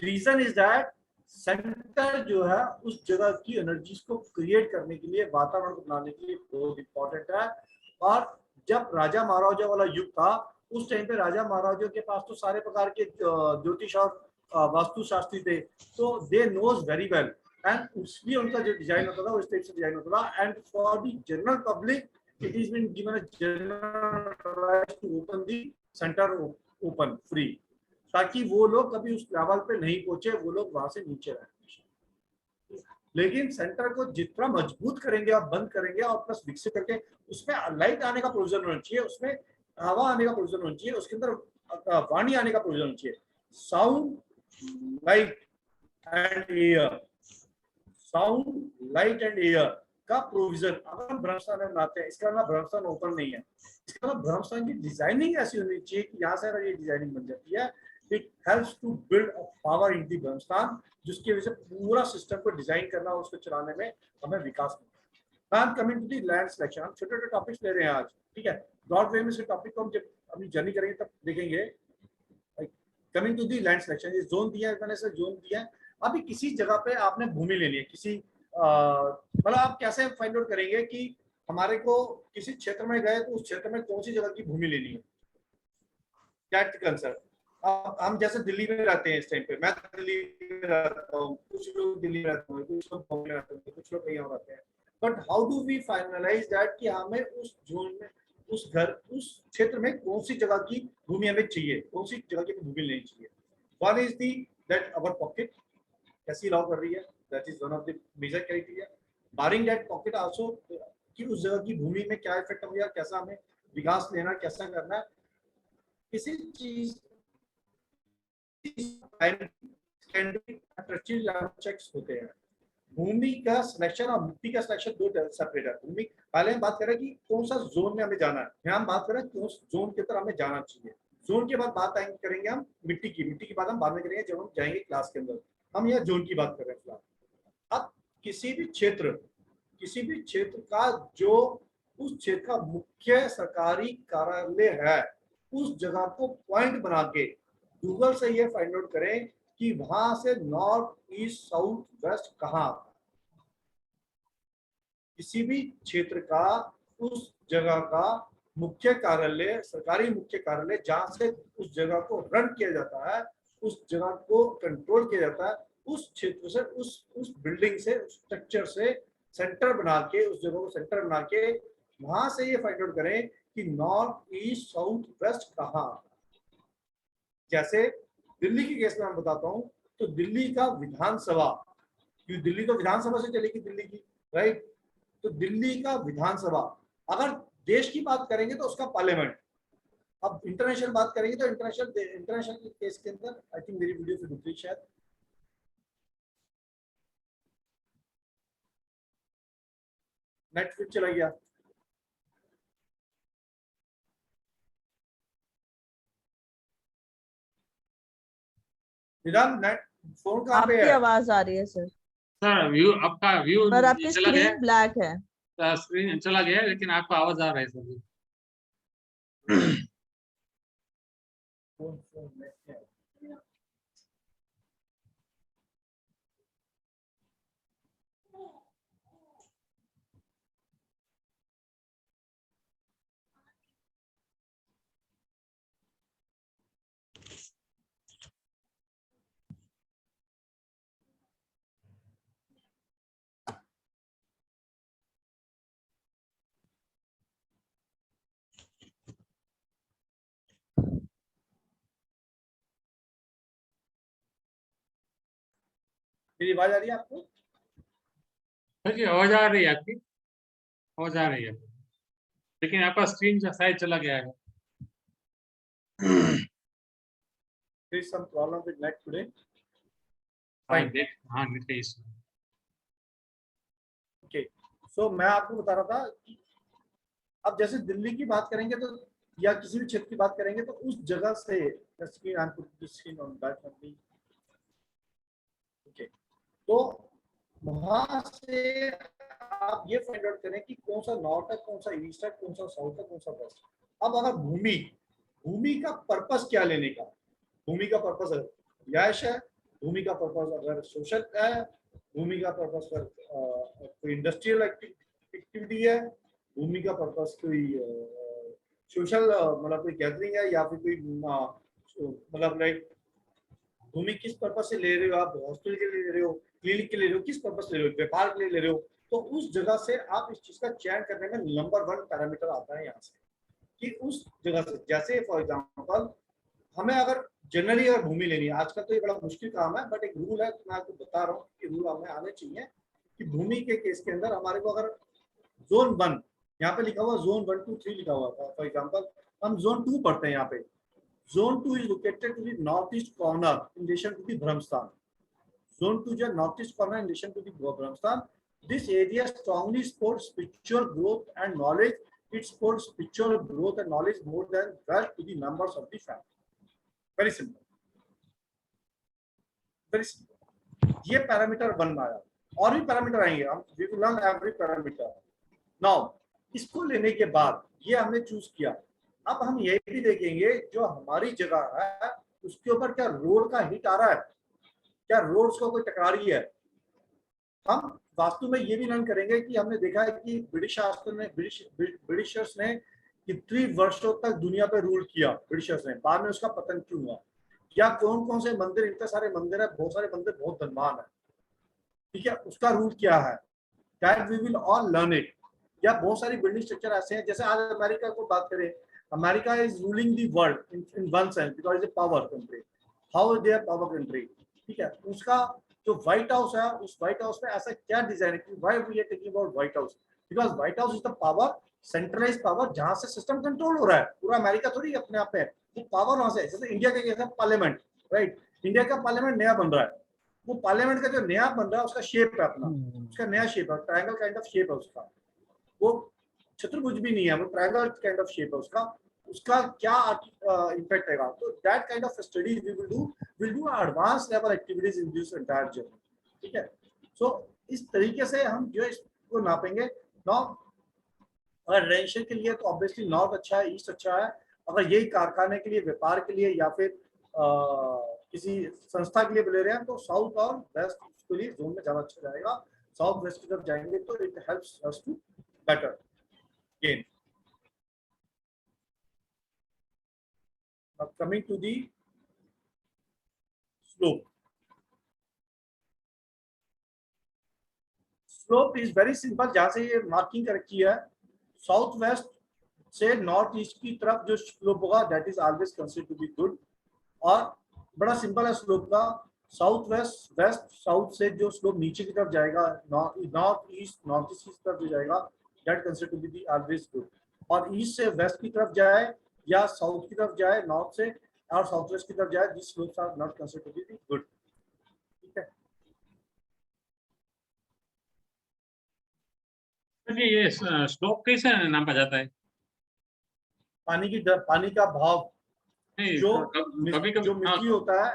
रीजन इज दैट सेंटर जो है उस जगह की एनर्जीज को क्रिएट करने के लिए, वातावरण को बनाने के लिए बहुत इंपॉर्टेंट है। और जब राजा महाराजा वाला युग था, उस टाइम पे राजा महाराजा के पास तो सारे प्रकार के ज्योतिष और वास्तु शास्त्री थे, तो they knows very well, and उसलिए उनका जो डिजाइन होता था वो इस टाइप से डिजाइन होता था। And for the general public it is been given a general right to open the center open free, ताकि वो लोग कभी उस लेवल पे नहीं पहुंचे, वो लोग वहां से नीचे रहें। लेकिन सेंटर को जितना मजबूत करेंगे और बंद करेंगे और प्लस विकसित करके उसमें लाइट आने का प्रोविजन होना चाहिए, उसमें हवा आने का प्रोविजन होना चाहिए, उसके अंदर वाणी आने का प्रोविजन होना चाहिए। Sound, light and air, sound, light and air का प्रोविजन अगर हम ब्रह्मस्थान में बनाते हैं, इसका मतलब ब्रह्मस्थान ओपन नहीं है, इसका मतलब ब्रह्मस्थान की डिजाइनिंग ऐसी होनी चाहिए कि यहाँ से अगर ये डिजाइनिंग बन जाती है, it helps to build a power in the Brahmasthan, जिसकी वजह से पूरा सिस्टम को डिजाइन करना और उसको चलाने में हमें विकास मिलता है। I am coming to the land selection. हम छोटे छोटे टॉपिक्स ले रहे हैं आज, ठीक है। ब्रॉड वे में से टॉपिक को हम जब अभी जर्नी करेंगे तब देखेंगे। Coming to the land selection, ये जोन दिया है, मैंने से जोन दिया है। अभी किसी जगह पे आपने भूमि लेनी है, किसी मतलब आप कैसे फाइंड आउट करेंगे कि हमारे को किसी क्षेत्र में गए तो उस क्षेत्र में कौन सी जगह की भूमि लेनी है, दैट कंसर्न। हम जैसे दिल्ली में रहते हैं इस टाइम पे, मैं दिल्ली में रहता हूँ, कुछ लोग दिल्ली में रहते हैं, कुछ लोग बॉम्बे में रहते हैं, कुछ लोग कहीं और रहते हैं, but how do we finalize that कि हमें उस जोन में, उस घर, उस क्षेत्र में कौन सी जगह की भूमि हमें चाहिए, कौन सी जगह की भूमि लेनी चाहिए। One is the that our pocket कैसी अलाउ कर रही है, that is one of the major criteria. Barring that pocket also कि उस जगह की भूमि में क्या इफेक्ट हो गया, कैसा हमें विकास लेना, कैसा करना है, किसी चीज चेक्स होते हैं। भूमि का सिलेक्शन और मिट्टी का सिलेक्शन दो सेपरेट है। भूमि पहले हम बात करें कि कौन सा जोन में हमें जाना है, यहाँ हम बात करें कौन जोन की तरफ हमें जाना चाहिए। जोन के बाद बात करेंगे हम मिट्टी की, मिट्टी की बात हम बाद में करेंगे जब हम जाएंगे क्लास के अंदर। हम यहाँ जोन की बात कर रहे हैं फिलहाल। अब किसी भी क्षेत्र का जो उस क्षेत्र का मुख्य सरकारी कार्यालय है, उस जगह को पॉइंट बना के गूगल से ये फाइंड आउट करें कि वहां से नॉर्थ, ईस्ट, साउथ, वेस्ट कहाँ। किसी भी क्षेत्र का उस जगह का मुख्य कार्यालय, सरकारी मुख्य कार्यालय, जहां से उस जगह को रन किया जाता है, उस जगह को कंट्रोल किया जाता है, उस क्षेत्र से, उस बिल्डिंग से, उस स्ट्रक्चर से सेंटर बना के, उस जगह को सेंटर बना के वहां से ये फाइंड आउट करें कि नॉर्थ, ईस्ट, साउथ, वेस्ट कहाँ। जैसे दिल्ली के केस में मैं बताता हूँ, तो दिल्ली का विधानसभा, क्योंकि दिल्ली तो विधानसभा से चलेगी दिल्ली की, राइट। तो दिल्ली का विधानसभा, अगर देश की बात करेंगे तो उसका पार्लियामेंट। अब इंटरनेशनल बात करेंगे तो इंटरनेशनल के केस के अंदर आई थिंक मेरी वीडियो फिर रुकी शायद, नेट फिर चला गया। नेट फोन कहाँ पे है? आपकी आवाज आ रही है सर। सर व्यू, आपका व्यू पर आपकी चला गया, स्क्रीन ब्लैक है। स्क्रीन चला गया, लेकिन आपका आवाज आ रहा है सर। मेरी आवाज आ रही है आपको? जी आवाज आ रही है आपकी, आवाज आ रही है, लेकिन आपका स्क्रीन शायद चला गया है। There is some problem with net today. हाँ Fine. हाँ नेट का इशू। ओके, सो मैं आपको बता रहा था कि अब जैसे दिल्ली की बात करेंगे तो, या किसी भी क्षेत्र की बात करेंगे तो उस जगह से, ओके, तो वहां से आप ये फाइंड आउट करें कि कौन सा नॉर्थ है, कौन सा ईस्ट है, कौन सा साउथ है, कौन सा वेस्ट। अब अगर भूमि का पर्पस क्या लेने का, भूमि का पर्पस अगर रिहायश है, भूमि का पर्पस अगर सोशल है, भूमि का पर्पस अगर कोई इंडस्ट्रियल एक्टिविटी है, भूमि का पर्पस कोई सोशल मतलब कोई गैदरिंग है, या फिर कोई मतलब लाइक भूमि किस पर्पस से ले रहे हो आप, हॉस्पिटल के लिए ले रहे हो, क्लिनिक के लिए ले रहे हो, किस पर्पस ले रहे हो, व्यापार के लिए ले रहे हो, तो उस जगह से आप इस चीज का चयन करने में नंबर 1 पैरामीटर आता है यहाँ से कि उस जगह से, जैसे फॉर एग्जांपल हमें अगर जनरली अगर भूमि लेनी है, आजकल तो ये बड़ा मुश्किल काम है, बट एक रूल है, मैं आपको बता रहा हूँ कि रूल हमें आने चाहिए कि भूमि के केस के अंदर हमारे को अगर जोन 1 यहाँ पे लिखा हुआ, जोन 1 2 3 लिखा हुआ था, फॉर एग्जांपल हम जोन 2 पढ़ते हैं यहाँ पे। Zone 2 is located to the north east corner in relation to the Brahmasthan. Zone 2 जो north east corner in relation to the Brahmasthan. This area strongly supports spiritual growth and knowledge. It supports spiritual growth and knowledge more than wealth to the members of the family. Very simple. Very simple. ये parameter 1 आया, और भी parameter आएंगे, हम we will learn every parameter. Now इसको लेने के बाद ये हमने चूज किया। अब हम ये भी देखेंगे जो हमारी जगह है उसके ऊपर क्या रोड का हिट आ रहा है, क्या रोड्स को कोई टकरा रही है। हम वास्तु में ये भी लर्न करेंगे कि हमने देखा है कि ब्रिटिशर्स ने कितने वर्षों तक दुनिया पे रूल किया, ब्रिटिशर्स ने, बाद में उसका पतन क्यों हुआ, या कौन कौन से मंदिर, इतने सारे मंदिर है, बहुत सारे मंदिर बहुत धनवान है, ठीक है, उसका रूल क्या है, that we will all learn it. या बहुत सारी बिल्डिंग स्ट्रक्चर ऐसे हैं, जैसे आज अमेरिका को बात करें, America is ruling the world in one sense because is a power country, how is their power country, ठीक है। उसका जो व्हाइट हाउस है, उस व्हाइट हाउस में ऐसा क्या डिजाइन है, why we are talking about White House, because White House is the power, centralized power, जहां से सिस्टम कंट्रोल हो रहा है। पूरा अमेरिका थोड़ी अपने आप पे है, वो पावर वहां से है। जैसे इंडिया का कैसा पार्लियामेंट, राइट, इंडिया का पार्लियामेंट नया बन रहा है, वो पार्लियामेंट का जो नया बन रहा है उसका शेप है अपना, उसका नया शेप है, ट्रायंगल काइंड ऑफ शेप है उसका, वो चतुर्भुज भी नहीं है, वो ट्रायंगल काइंड ऑफ शेप है उसका, उसका क्या इम्पैक्ट आएगा। तो that kind of studies we will do advance level activities in this entire journey, ठीक है। सो इस तरीके से हम जो इसको नापेंगे। नॉर्थ अगर रेजिडेंशियल के लिए तो ऑब्वियसली नॉर्थ अच्छा है, ईस्ट अच्छा है। अगर यही कारखाने के लिए, व्यापार के लिए, या फिर किसी संस्था के लिए ले रहे हैं तो साउथ और वेस्ट के लिए जोन में ज्यादा अच्छा जाएगा। साउथ वेस्ट की तरफ जाएंगे तो it helps us to better gain. Now coming to the slope. Slope is very simple, जहां से ये मार्किंग कर रखी है, साउथ वेस्ट से नॉर्थ ईस्ट की तरफ जो स्लोप होगा that is always considered to be good. और बड़ा सिंपल है स्लोप का, साउथ वेस्ट, वेस्ट साउथ से जो स्लोप नीचे की तरफ जाएगा, नॉर्थ ईस्ट की तरफ जो जाएगा that considered to be always good. और ईस्ट से वेस्ट की तरफ जाए या साउथ की तरफ जाए, नॉर्थ से और साउथ वेस्ट की तरफ जाए, this slopes are not considered to be good, ठीक है। ये स्लोप कैसे नापा जाता है? पानी का भाव, जो कभी जो मिट्टी होता है,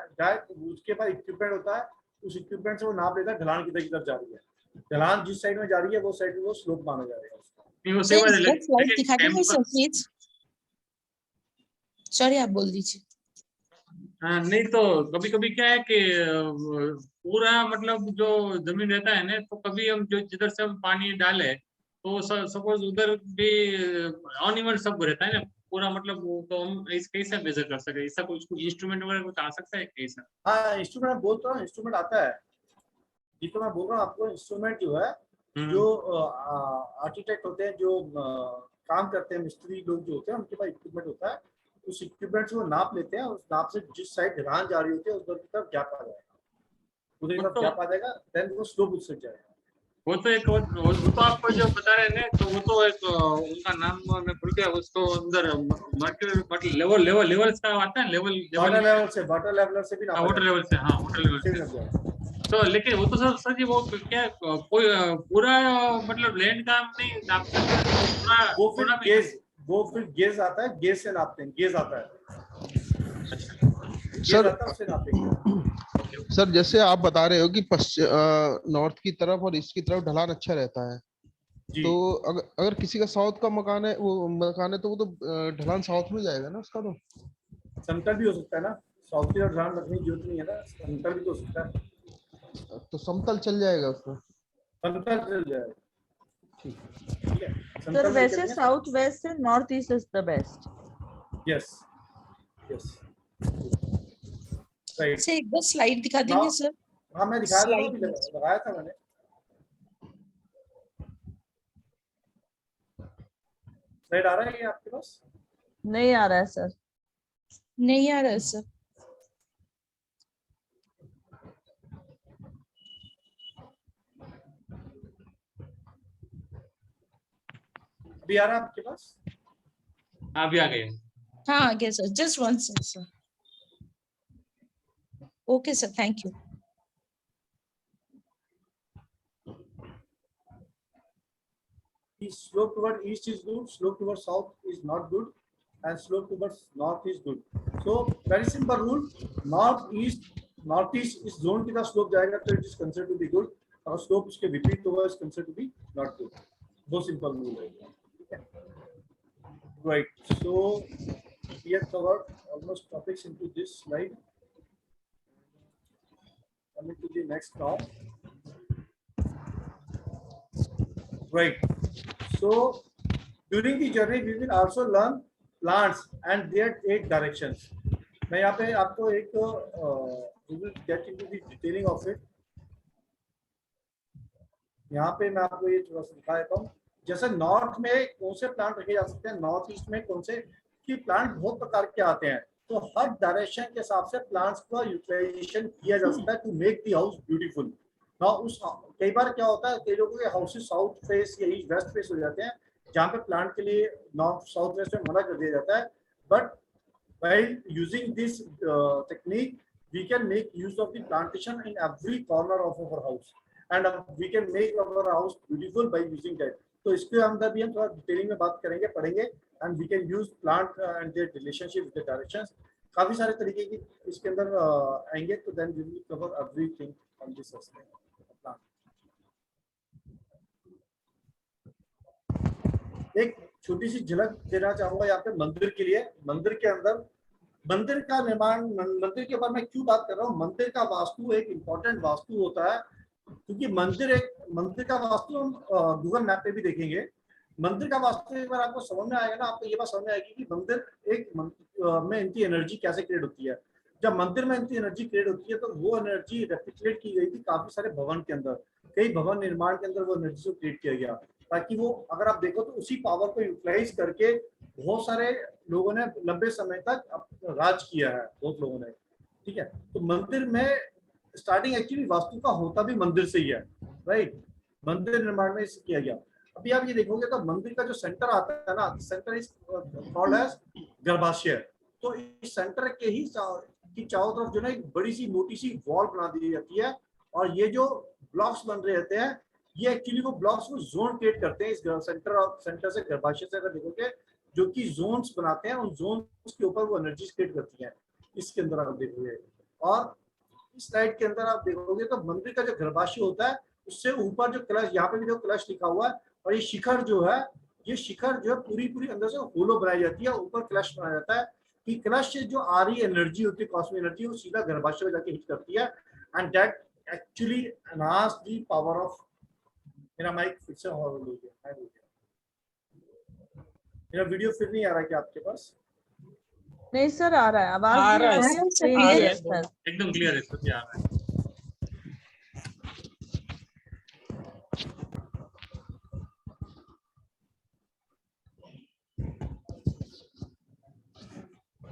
उसके पास इक्विपमेंट होता है, उस इक्विपमेंट से वो नाप लेता है ढलान किधर की तरफ जा रही है, ढलान जिस साइड में जा रही है वो साइड में वो स्लोप माना जाएगा उसका। सॉरी आप बोल दीजिए। नहीं तो कभी कभी क्या है कि पूरा मतलब जो जमीन रहता है ना, तो कभी हम जो जिधर से हम पानी डाले तो सपोज उधर भी अनइवन सब रहता है ना पूरा, मतलब वो तो हम इस कैसे मेजर कर सके, ऐसा कुछ इंस्ट्रूमेंट वगैरह कुछ आ सकता है कैसा? हाँ इंस्ट्रूमेंट बोल रहा हूँ, इंस्ट्रूमेंट आता है, ये तो मैं बोल रहा हूँ आपको। इंस्ट्रूमेंट जो है, जो आर्किटेक्ट होते हैं, जो काम करते हैं, मिस्त्री लोग जो होते हैं, उनके पास इक्विपमेंट होता है, उस इक्विपमेंट से वो नाप लेते हैं, उस नाप से जिस साइड ढलान जा रही होती है उधर की तरफ गैप आ जाएगा, उधर की तरफ गैप आ जाएगा, देन वो स्लोप उससे जाएगा। वो तो एक वो तो आपको जो बता रहे हैं तो वो तो एक उनका नाम मैं भूल गया, उसको अंदर लेवल का आता है, वाटर लेवल से भी नापा वाटर लेवल से, हाँ वाटर लेवल से। तो लेकिन वो तो सर जी वो क्या कोई पूरा मतलब लैंड का नहीं नाप सकते, वो फिर गेज आता है, गेज से नापते हैं, गेज आता है सर जैसे आप बता रहे हो कि नॉर्थ की तरफ और ईस्ट की तरफ ढलान अच्छा रहता है, तो अगर किसी का साउथ का मकान है, तो वो तो ढलान साउथ में जाएगा ना उसका, तो समतल भी हो सकता है ना, साउथ की तरफ ढलान रखने की जरूरत नहीं है ना, समतल भी तो हो सकता है, तो समतल चल जाएगा उसका, समतल चल जाएगा, ठीक है। सर वैसे साउथ वेस्ट से north east is the best. Yes से एक बार स्लाइड दिखा देंगे सर? हाँ मैं दिखाया था, लगाया था मैंने। स्लाइड आ रहा है ये आपके पास? नहीं आ रहा है सर। नहीं आ रहा है सर। अभी आ रहा है आपके पास? अभी आ गए। हाँ आ गया sir, just one sir. Okay sir, thank you. Slope toward east is good, slope towards south is not good, and slope towards north is good. So very simple rule, northeast is zone की तरफ slope जाएगा तो it is considered to be good, और slope उसके विपरीत होगा is considered to be not good. बहुत simple rule है. Right. So we have covered almost topics into this slide. Coming to the next now. Right. So during the journey we will also learn plants and their 8 directions. मैं यहाँ पे आपको एक we will get into the detailing of it. यहाँ पे मैं आपको ये थोड़ा सा दिखा देता हूँ. जैसे नॉर्थ में कौन से प्लांट रखे जा सकते हैं, नॉर्थ ईस्ट में कौन से कि प्लांट बहुत प्रकार के आते हैं, तो हर डायरेक्शन के हिसाब से प्लांट्स का यूटिलाइजेशन किया जा सकता है to make the house beautiful. ना उस कई बार क्या होता है, कई लोगों के हाउसेस साउथ फेस या ईस्ट वेस्ट फेस हो जाते हैं, जहाँ पे प्लांट के लिए नॉर्थ साउथ वेस्ट में मना कर दिया जाता है. But while using this technique we can make use of the plantation in every corner of our house and we can make our house beautiful by using that. तो इसके अंदर भी हम थोड़ा डिटेलिंग में बात करेंगे, पढ़ेंगे, and we can use plant and their relationship with the directions. काफी सारे तरीके की इसके अंदर आएंगे, तो then we will cover everything on this aspect. एक छोटी सी झलक देना चाहूंगा यहाँ पे मंदिर के लिए. मंदिर के अंदर मंदिर का निर्माण, मंदिर के ऊपर मैं क्यों बात कर रहा हूँ, मंदिर का वास्तु एक इम्पोर्टेंट वास्तु होता है, क्योंकि मंदिर का वास्तु हम गूगल मैप पे भी देखेंगे. मंदिर का वास्तु एक बार आपको समझ में आएगा ना, आपको ये बात समझ में आएगी कि मंदिर एक में इनकी एनर्जी कैसे क्रिएट होती है. जब मंदिर में इनकी एनर्जी क्रिएट होती है तो वो एनर्जी रेप्लिकेट की गई थी काफी सारे भवन के अंदर, कई भवन निर्माण के अंदर वो एनर्जी को क्रिएट किया गया, ताकि वो अगर आप देखो तो उसी पावर को यूटिलाइज करके बहुत सारे लोगों ने लंबे समय तक राज किया है, बहुत लोगों ने. ठीक है, तो मंदिर में स्टार्टिंग एक्चुअली वास्तु का होता भी मंदिर से ही है, राइट. मंदिर निर्माण में किया गया. अभी आप ये देखोगे तो मंदिर का जो सेंटर आता है ना, सेंटर इज कॉल्ड एज गर्भाशय. तो इस सेंटर के ही की चारों तरफ जो ना एक बड़ी सी मोटी सी वॉल बना दी जाती है, और ये जो ब्लॉक्स बन रहे होते हैं ये एक्चुअली वो ब्लॉक्स को जोन क्रिएट करते हैं. इस सेंटर से गर्भाशय से अगर देखोगे जो कि जोन्स बनाते हैं, उन जोन्स के ऊपर वो एनर्जी क्रिएट करती है. इसके अंदर आप देखोगे, और इस स्लाइड के अंदर आप देखोगे तो मंदिर का जो गर्भाशय होता है उससे ऊपर जो कलश, यहाँ पे भी जो कलश लिखा हुआ है, और ये शिखर जो है, ये शिखर जो है पूरी अंदर से होलो बनाई जाती है, ऊपर कलश बनाया जाता है कि कलश से जो आ रही एनर्जी होती है, कॉस्मिक एनर्जी, वो सीधा गर्भाशय में जाके हिट करती है, and that actually enhance the power of. मेरा माइक फिर से हॉर्न हो गया, मेरा वीडियो फिर नहीं आ रहा क्या आपके पास? नहीं सर, आ रहा है, आवाज आ भी रहा आ है, रही है, सर, clear clear है है. सर. एकदम क्लियर है सर, आ रहा है.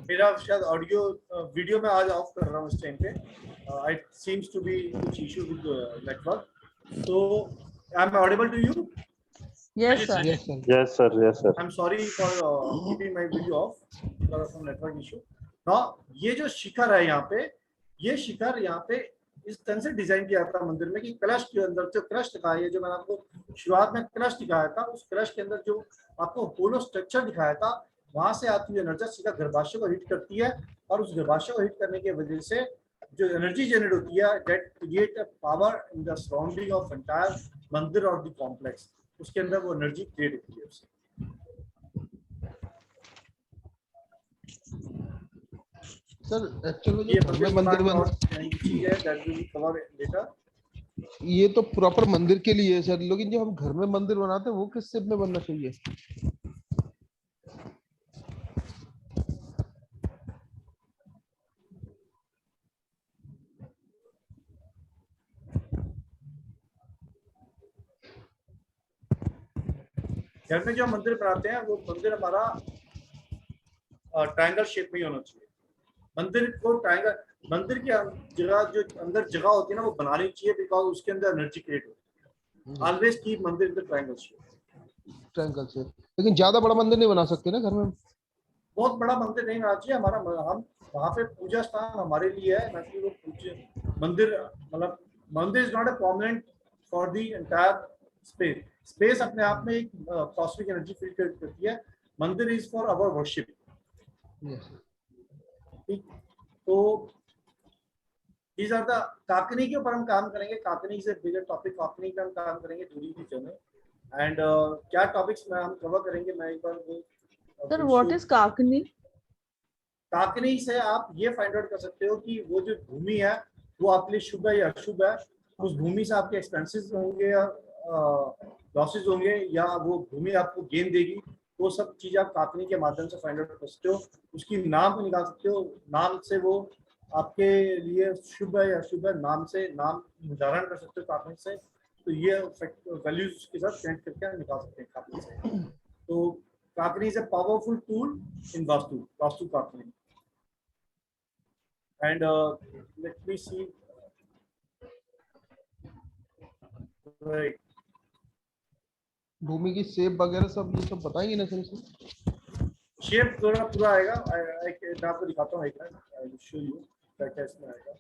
मेरा शायद ऑडियो वीडियो में आज ऑफ कर रहा हूँ इस टाइम पे. इट सीम्स टू बी कुछ issue with network. So I am audible to you? Yes sir. Yes, sir. Yes, sir. Yes, sir. I am sorry for keeping my video off because of network issue. Now ये जो शिखर है यहाँ पे, ये शिखर यहाँ पे इस तरह से डिजाइन किया था मंदिर में कि कलश के अंदर जो कलश दिखाया है, जो मैंने आपको शुरुआत में कलश दिखाया था, उस कलश के अंदर जो आपको होलो स्ट्रक्चर दिखाया था, वहां से आती हुई एनर्जी सीधा गर्भाशय को हिट करती है, और उस गर्भाशय को हिट करने की वजह से जो एनर्जी जनरेट होती है that create a power in the surrounding of entire मंदिर और द कॉम्प्लेक्स. उसके अंदर वो एनर्जी क्रिएट होती है उससे. सर एक्चुअली ये जो घर में मंदिर चीज है that we will cover later. ये तो प्रॉपर मंदिर के लिए है सर, लेकिन जो हम घर में मंदिर बनाते हैं वो किस शेप में बनना चाहिए? घर में जो हम मंदिर बनाते हैं वो मंदिर हमारा ट्रायंगल शेप में ही होना चाहिए। मंदिर को ट्रायंगल, मंदिर की जगह जो अंदर जगह होती है ना वो बनानी चाहिए, बिकॉज उसके अंदर एनर्जी क्रिएट होती है। ऑलवेज कीप मंदिर in the triangle shape. Triangle shape, लेकिन ज्यादा बड़ा मंदिर नहीं बना सकते ना घर में? बहुत बड़ा मंदिर नहीं बनाना चाहिए। हमारा हम वहाँ पे पूजा स्थान हमारे लिए है, ना कि वो पूज्य मंदिर। मतलब मंदिर is not a permanent for the entire space. Space अपने आप में एक कॉस्मिक एनर्जी फील करती है। मंदिर इज फॉर आवर वर्शिप। ठीक, तो these are the काकनी के ऊपर हम काम करेंगे। काकनी से बिगर टॉपिक, काकनी पे हम काम करेंगे दूरी की जगह। एंड क्या टॉपिक्स में हम कवर करेंगे, मैं एक बार वो सर व्हाट इज काकनी? काकनी से आप ये फाइंड आउट कर सकते हो कि वो जो भूमि है वो आपके लिए शुभ है या अशुभ है। उस भूमि से आपके एक्सपेंसेस होंगे या लॉसेस होंगे, या वो भूमि आपको गेन देगी। वो सब चीज आप काकनी के माध्यम से फाइंड आउट कर सकते हो। उसकी नाम को निकाल सकते हो, नाम से वो आपके लिए शुभ है या अशुभ है। नाम से नाम निर्धारण कर सकते हो काकनी से। तो ये वैल्यूज के साथ कनेक्ट करके निकाल सकते हैं काकनी से। तो Kakni is a powerful tool in Vastu Kakni. And let me see. Right. भूमि की शेप वगैरह सब ये सब बताएंगे ना सर? शेप थोड़ा पूरा आएगा। मैं आपको दिखाता हूँ एक minute. I will show you क्या क्या इसमें आएगा।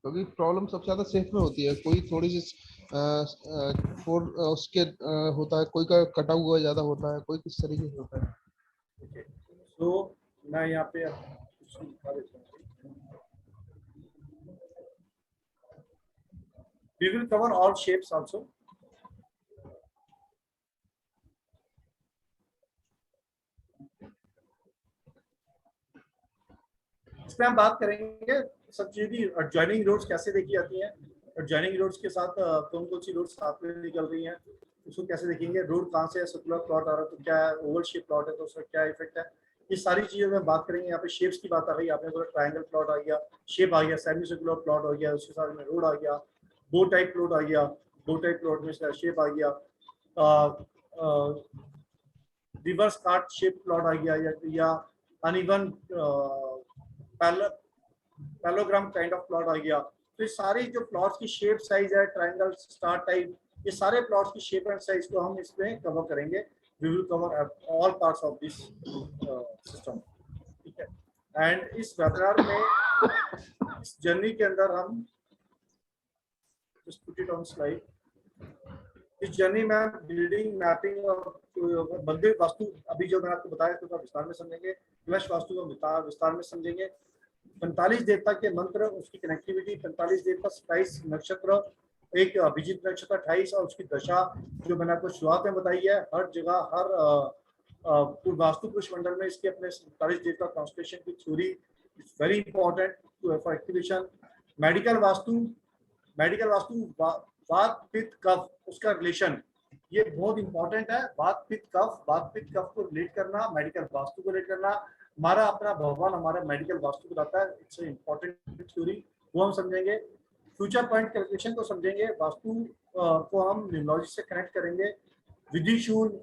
क्योंकि प्रॉब्लम सबसे ज्यादा शेप में होती है। कोई थोड़ी सी उसके होता है, कोई का कटा हुआ ज्यादा होता है, कोई किस तरीके से होता है। ओके, तो मैं यहाँ पे कुछ दिखा देता हूँ। We will cover all shapes also. इसमें हम बात करेंगे सब चीज़ की। एडजॉइनिंग रोड्स कैसे देखी जाती हैं, एडजॉइनिंग रोड्स के साथ कौन कौन सी रोड्स साथ में निकल रही हैं, उसको कैसे देखेंगे। रोड कहाँ से है, सर्कुलर प्लॉट आ रहा है तो क्या है, ओवल शेप प्लॉट है तो उसका क्या इफेक्ट है। ये सारी चीज़ों में बात करेंगे। यहाँ पे शेप्स की बात आ गई, आपने बोला ट्रायंगल प्लॉट आ गया, शेप आ गया, सेमी सर्कुलर प्लॉट हो गया, उसके साथ में रोड आ गया, बो टाइप प्लॉट आ गया, बो टाइप प्लॉट में शेप आ गया, रिवर्स काट शेप प्लॉट आ गया, या uneven parallelogram kind of plot आ गया। तो ये सारे जो प्लॉट्स की शेप साइज है, ट्रायंगल, स्टार टाइप, ये सारे प्लॉट्स की शेप एंड साइज को हम इसमें कवर करेंगे। We will cover all parts of this system. ठीक है। एंड इस वेबिनार में, इस जर्नी के अंदर हम just put it on slide. इस जर्नी में बिल्डिंग, मैपिंग और मंदिर वास्तु, अभी जो मैंने आपको बताया उसका विस्तार में समझेंगे। फ्लैश वास्तु का विस्तार में समझेंगे। 45 देवता के मंत्र, उसकी कनेक्टिविटी, 45 देवता, 27 नक्षत्र, एक अभिजीत नक्षत्र 28 और उसकी दशा जो मैंने आपको शुरुआत में बताई है। हर जगह, हर वास्तु पुरुष मंडल में इसके अपने 47 देवता कॉन्स्टेलेशन की theory is very important to for activation. Medical vastu vata pitta कफ, उसका रिलेशन ये बहुत इंपॉर्टेंट है। वात पित्त कफ को रिलेट करना, मेडिकल वास्तु को रिलेट करना। हमारा अपना भगवान हमारा मेडिकल वास्तु बताता है। इट्स इंपॉर्टेंट थ्योरी, वो हम समझेंगे। फ्यूचर पॉइंट कैलकुलेशन को समझेंगे। वास्तु को हम न्यूमरोलॉजी से कनेक्ट करेंगे। विधिशूल,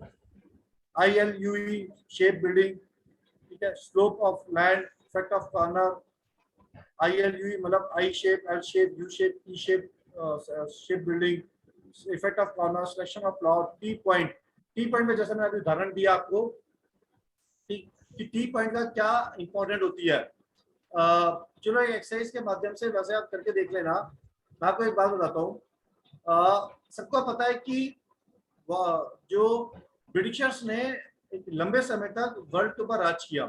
ILUE शेप बिल्डिंग, ठीक है। Slope of land, effect of corner, ILUE मतलब I shape, L shape, U shape, E shape shape building, effect of corner, selection of plot, T point में जैसे मैंने अभी उदाहरण दिया आपको कि टी पॉइंट का क्या इंपॉर्टेंट होती है। चलो एक्सरसाइज के माध्यम से वैसे आप करके देख लेना। मैं आपको एक बात बताता हूँ। सबको पता है कि जो ब्रिटिशर्स ने एक लंबे समय तक वर्ल्ड के ऊपर राज किया,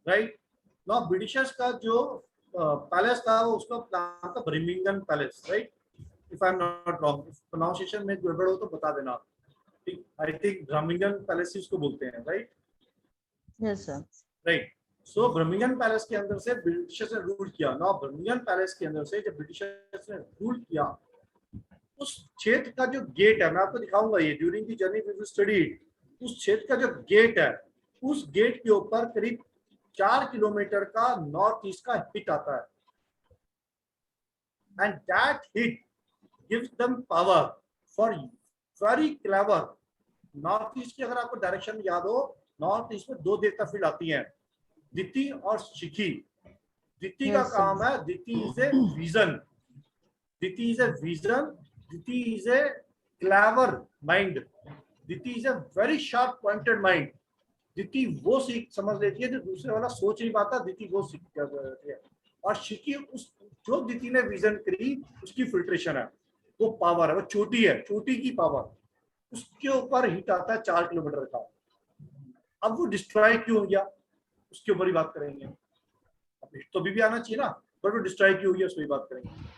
राइट। ना ब्रिटिशर्स का जो पैलेस था वो उसका नाम था Birmingham palace, right. If I am not wrong, pronunciation में गड़बड़ हो तो बता देना। आई थिंक बर्मिंघम पैलेस इसको बोलते हैं, right. Yes sir, right. So Birmingham palace के अंदर से ब्रिटिशर्स ने रूल किया। ना बर्मिंघम पैलेस के अंदर से जब ब्रिटिशर्स ने रूल किया, उस क्षेत्र का जो गेट है, मैं आपको दिखाऊंगा ये during the journey we will study. उस क्षेत्र का जो गेट है, उस गेट के ऊपर करीब 4 किलोमीटर का नॉर्थ ईस्ट का हिट आता है। And that hit gives them power for very clever north east की अगर आपको डायरेक्शन याद हो, नॉर्थ ईस्ट में 2 देवता फील्ड आती हैं, दिति और शिखी। दिति का Yes, sir. काम है, Diti is a vision, Diti is a vision, Diti is a clever mind, Diti is a very sharp pointed mind. Diti वो सीख समझ लेती है जो दूसरे वाला सोच नहीं पाता, दिति वो सीख जाती है। और शिखी उस जो दिति ने विजन करी उसकी फिल्ट्रेशन है, वो पावर है, वो चोटी है, चोटी की पावर, उसके ऊपर हिट आता है 4 किलोमीटर का। अब वो डिस्ट्रॉय क्यों हो गया उसके ऊपर ही बात करेंगे। अब हिट तो भी आना चाहिए ना, बट वो डिस्ट्रॉय क्यों हो गया उस पर बात करेंगे।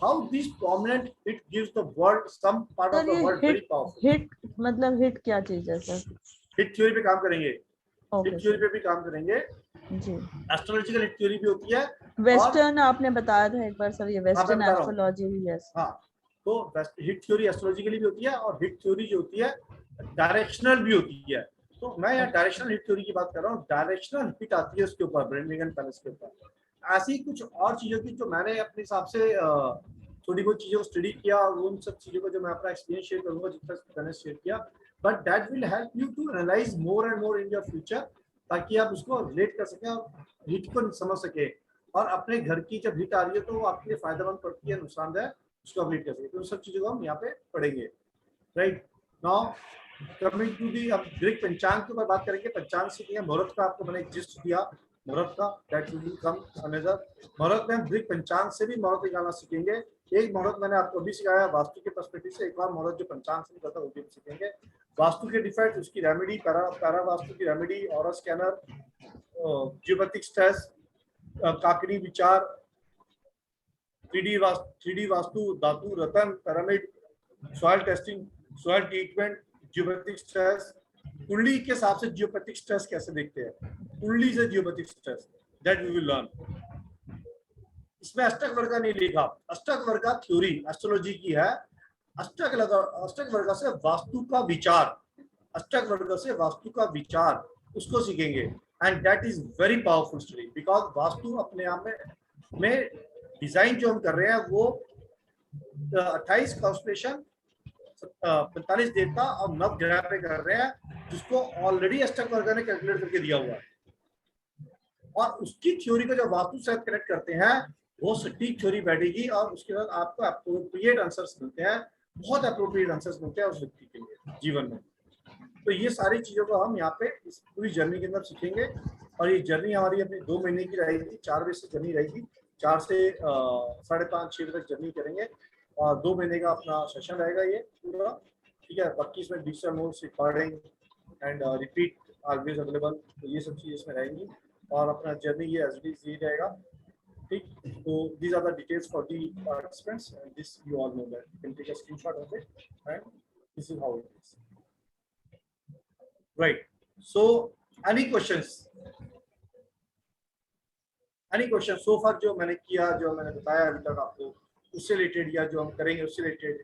How this prominent hit gives the world some part of the world very powerful। Hit मतलब हिट क्या चीज है सर? हिट थ्योरी पे काम करेंगे, ओके हिट थ्योरी पे भी काम करेंगे। जी, एस्ट्रोलॉजिकल हिट थ्योरी भी होती है, वेस्टर्न आपने बताया था एक बार सर, ये वेस्टर्न बता रहा हूँ। एस्ट्रोलॉजी भी है। हाँ, तो हिट थ्योरी एस्ट्रोलॉजिकली भी होती है, और हिट थ्योरी जो होती है डायरेक्शनल भी होती है। तो मैं यहाँ डायरेक्शनल हिट थ्योरी की बात कर रहा हूँ, डायरेक्शनल हिट आती है उसके ऊपर, ब्रेनविगन पैलेस के ऊपर। ऐसी कुछ और चीजों की जो मैंने अपने हिसाब से थोड़ी बहुत चीजों को स्टडी किया, और उन सब चीजों को जो मैं अपना एक्सपीरियंस शेयर करूंगा जितना मैंने शेयर किया, but that will help you to analyse more and more in your future, ताकि आप उसको रिलेट कर सकें और हिट को समझ सके, और अपने घर की जब हिट आ रही है तो वो आपके लिए फायदेमंद पड़ती है, नुकसानदायक, उसको अपडेट कर सके। तो उन सब चीजों को हम यहाँ पे पढ़ेंगे। Right now coming to the, अब ग्रीक पंचांग के ऊपर बात करेंगे। पंचांग सीखेंगे, मुहूर्त का आपको मैंने जिस्ट दिया मुहूर्त का, दैट विल कम अनदर। मुहूर्त में हम ग्रीक पंचांग से भी मुहूर्त निकालना सीखेंगे। एक मुहूर्त मैंने आपको अभी सिखाया वास्तु के पर्सपेक्टिव से, एक और मुहूर्त जो पंचांग से निकलता है वो भी सीखेंगे। वास्तु के डिफेक्ट, उसकी रेमेडी, पैरा वास्तु की remedy, aura scanner, geopathic stress, काकड़ी विचार, 3D वास्तु, धातु रतन, pyramid, soil testing, soil treatment, geopathic stress, कुंडली के हिसाब से जियोपैथिक स्ट्रेस कैसे देखते हैं, कुंडली से geopathic stress, that we will learn. इसमें अष्टक वर्गा नहीं लिखा, अष्टक वर्गा थ्योरी एस्ट्रोलॉजी की है। अष्टक वर्गा से वास्तु का विचार, अष्टक वर्गा से वास्तु का विचार, उसको सीखेंगे। And that is very powerful study, because vastu अपने आप में डिजाइन जो हम कर रहे हैं वो 28 कॉन्स्टेलेशन, 45 देवता और 9 ग्रह पे कर रहे हैं, जिसको ऑलरेडी अष्टक वर्गा ने कैलकुलेट करके दिया हुआ है। और उसकी थ्योरी को जब वास्तु से कनेक्ट करते हैं वो सटीक थ्योरी बैठेगी, और उसके बाद आपको अप्रोप्रिएट आंसर्स मिलते हैं, बहुत अप्रोप्रिएट आंसर्स मिलते हैं उस व्यक्ति के लिए जीवन में। तो ये सारी चीजों को हम यहाँ पे इस पूरी जर्नी के अंदर सीखेंगे। और ये जर्नी हमारी अपनी 2 महीने की रहेगी, 4 बजे से जर्नी रहेगी, 4 से 5:30-6 बजे तक जर्नी करेंगे, और 2 महीने का अपना सेशन रहेगा ये पूरा। ठीक है, बाकी इसमें digital notes, recording and repeat always available, तो ये सब चीजें इसमें रहेंगी, और अपना जर्नी ये एज इट रहेगा। ठीक, तो these are the details for the participants, and this you all know that you can take a screenshot of it, and this is how it is. Right, so any questions so far जो मैंने किया, जो मैंने बताया अभी तक आपको, उससे रिलेटेड या जो हम करेंगे उससे रिलेटेड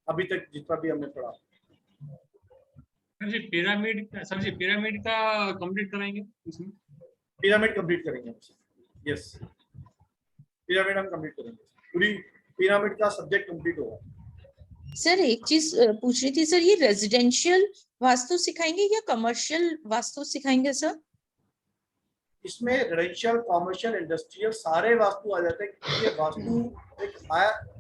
अभी तक जितना भी हमने पढ़ा। जी पिरामिड का कंप्लीट कराएंगे, इसमें पिरामिड कंप्लीट करेंगे, यस पिरामिड हम कंप्लीट करेंगे, पूरी पिरामिड का सब्जेक्ट कंप्लीट होगा। सर एक चीज पूछ रही थी सर, ये रेजिडेंशियल वास्तु सिखाएंगे या कमर्शियल वास्तु सिखाएंगे सर? इसमें रेजिडेंशियल, कमर्शियल, इंडस्ट्रियल सारे वास्तु आ जाते हैं, क्योंकि ये वास्तु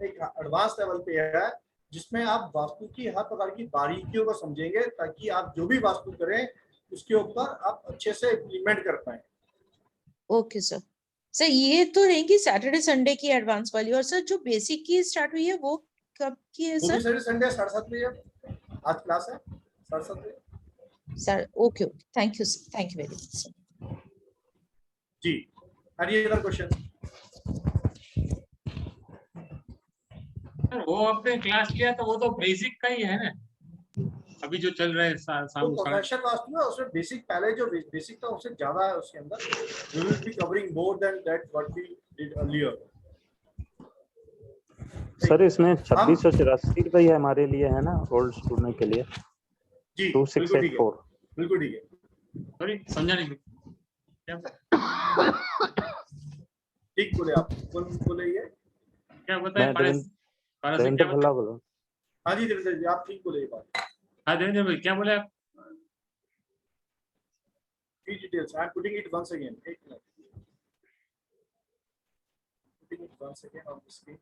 एक एडवांस लेवल पे है, जिसमें आप वास्तु की हर प्रकार की बारीकियों को समझेंगे, ताकि आप जो भी वास्तु करें उसके ऊपर आप अच्छे से इम्प्लीमेंट कर पाए। Okay sir. सर ये तो रहेंगी सैटरडे संडे की एडवांस वाली, और सर जो बेसिक की स्टार्ट हुई है वो कब की है सर? सैटरडे संडे 7:30 बजे आज क्लास है, 7:30 बजे sir. Okay, thank you sir, thank you very much sir. जी, एनी अदर क्वेश्चन? वो आपने क्लास लिया तो वो तो बेसिक का ही है ना, अभी जो चल रहा है तो प्रोफेशनल वास्तु है, उसमें बेसिक पहले जो बेसिक था उससे ज्यादा है उसके अंदर। We will be covering more than that what we did earlier. Sir इसमें 2684 रुपए ही हमारे लिए है ना, ओल्ड स्टूडेंट के लिए? जी 2684 बिल्कुल ठीक है। सॉरी समझा नहीं क्या ठीक बोले आप, बोले ये क्या बताएं? देवेंद्र भल्ला बोलो। हाँ जी देवेंद्र जी, आप ठीक बोले ये बात। हाँ देवेंद्र भाई क्या बोले आप? details. I am putting it once again. एक minute. Putting it once again on the screen.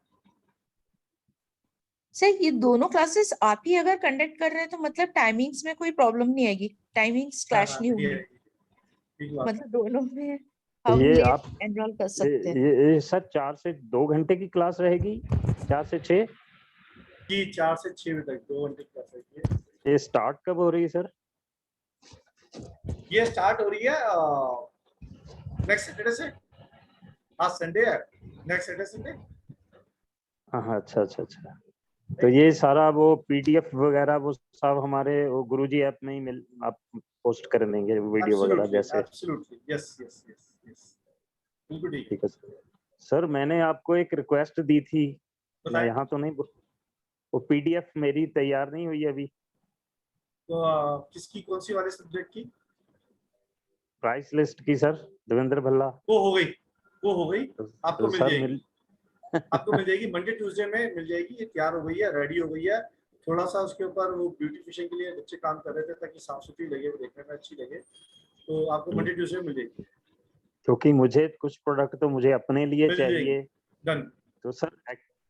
Sir ये दोनों क्लासेस आप ही अगर कंडक्ट कर रहे हैं तो मतलब टाइमिंग्स में कोई प्रॉब्लम नहीं आएगी, टाइमिंग्स क्लैश नहीं होंगी, मतलब दोनों में हम ये लेट आप एनरोल कर सकते हैं। ये सर 4 से 2 घंटे की क्लास रहेगी, 4 से 6 जी 4 से 6 बजे तक 2 घंटे की क्लास है। ये स्टार्ट कब हो रही है सर? ये स्टार्ट हो रही है नेक्स्ट सैटरडे से। आज संडे है, नेक्स्ट सैटरडे संडे। हाँ अच्छा अच्छा अच्छा। तो ये सारा वो पीडीएफ वगैरह वो सब हमारे वो गुरुजी ऐप में ही मिल आप पोस्ट कर देंगे वीडियो वगैरह जैसे? Absolutely yes yes yes yes बिल्कुल ठीक है सर। सर मैंने आपको एक रिक्वेस्ट दी थी, मैं बताएं। यहाँ तो नहीं, वो पीडीएफ मेरी तैयार नहीं हुई अभी। तो किसकी, कौन सी वाले सब्जेक्ट की? प्राइस लिस्ट की सर, देवेंद्र भल्ला। वो हो गई, वो हो गई, आपको मिल सर जाएगी। आपको मिल जाएगी मंडे ट्यूसडे में मिल जाएगी। ये तैयार हो गई है, रेडी हो गई है। थोड़ा सा उसके ऊपर वो ब्यूटिफिकेशन के लिए बच्चे काम कर रहे थे ताकि साफ सुथरी लगे, देखने में अच्छी लगे। तो आपको मंडे ट्यूसडे मिल जाएगी। क्योंकि मुझे कुछ प्रोडक्ट तो मुझे अपने लिए मिल चाहिए। जाएगी। डन। तो सर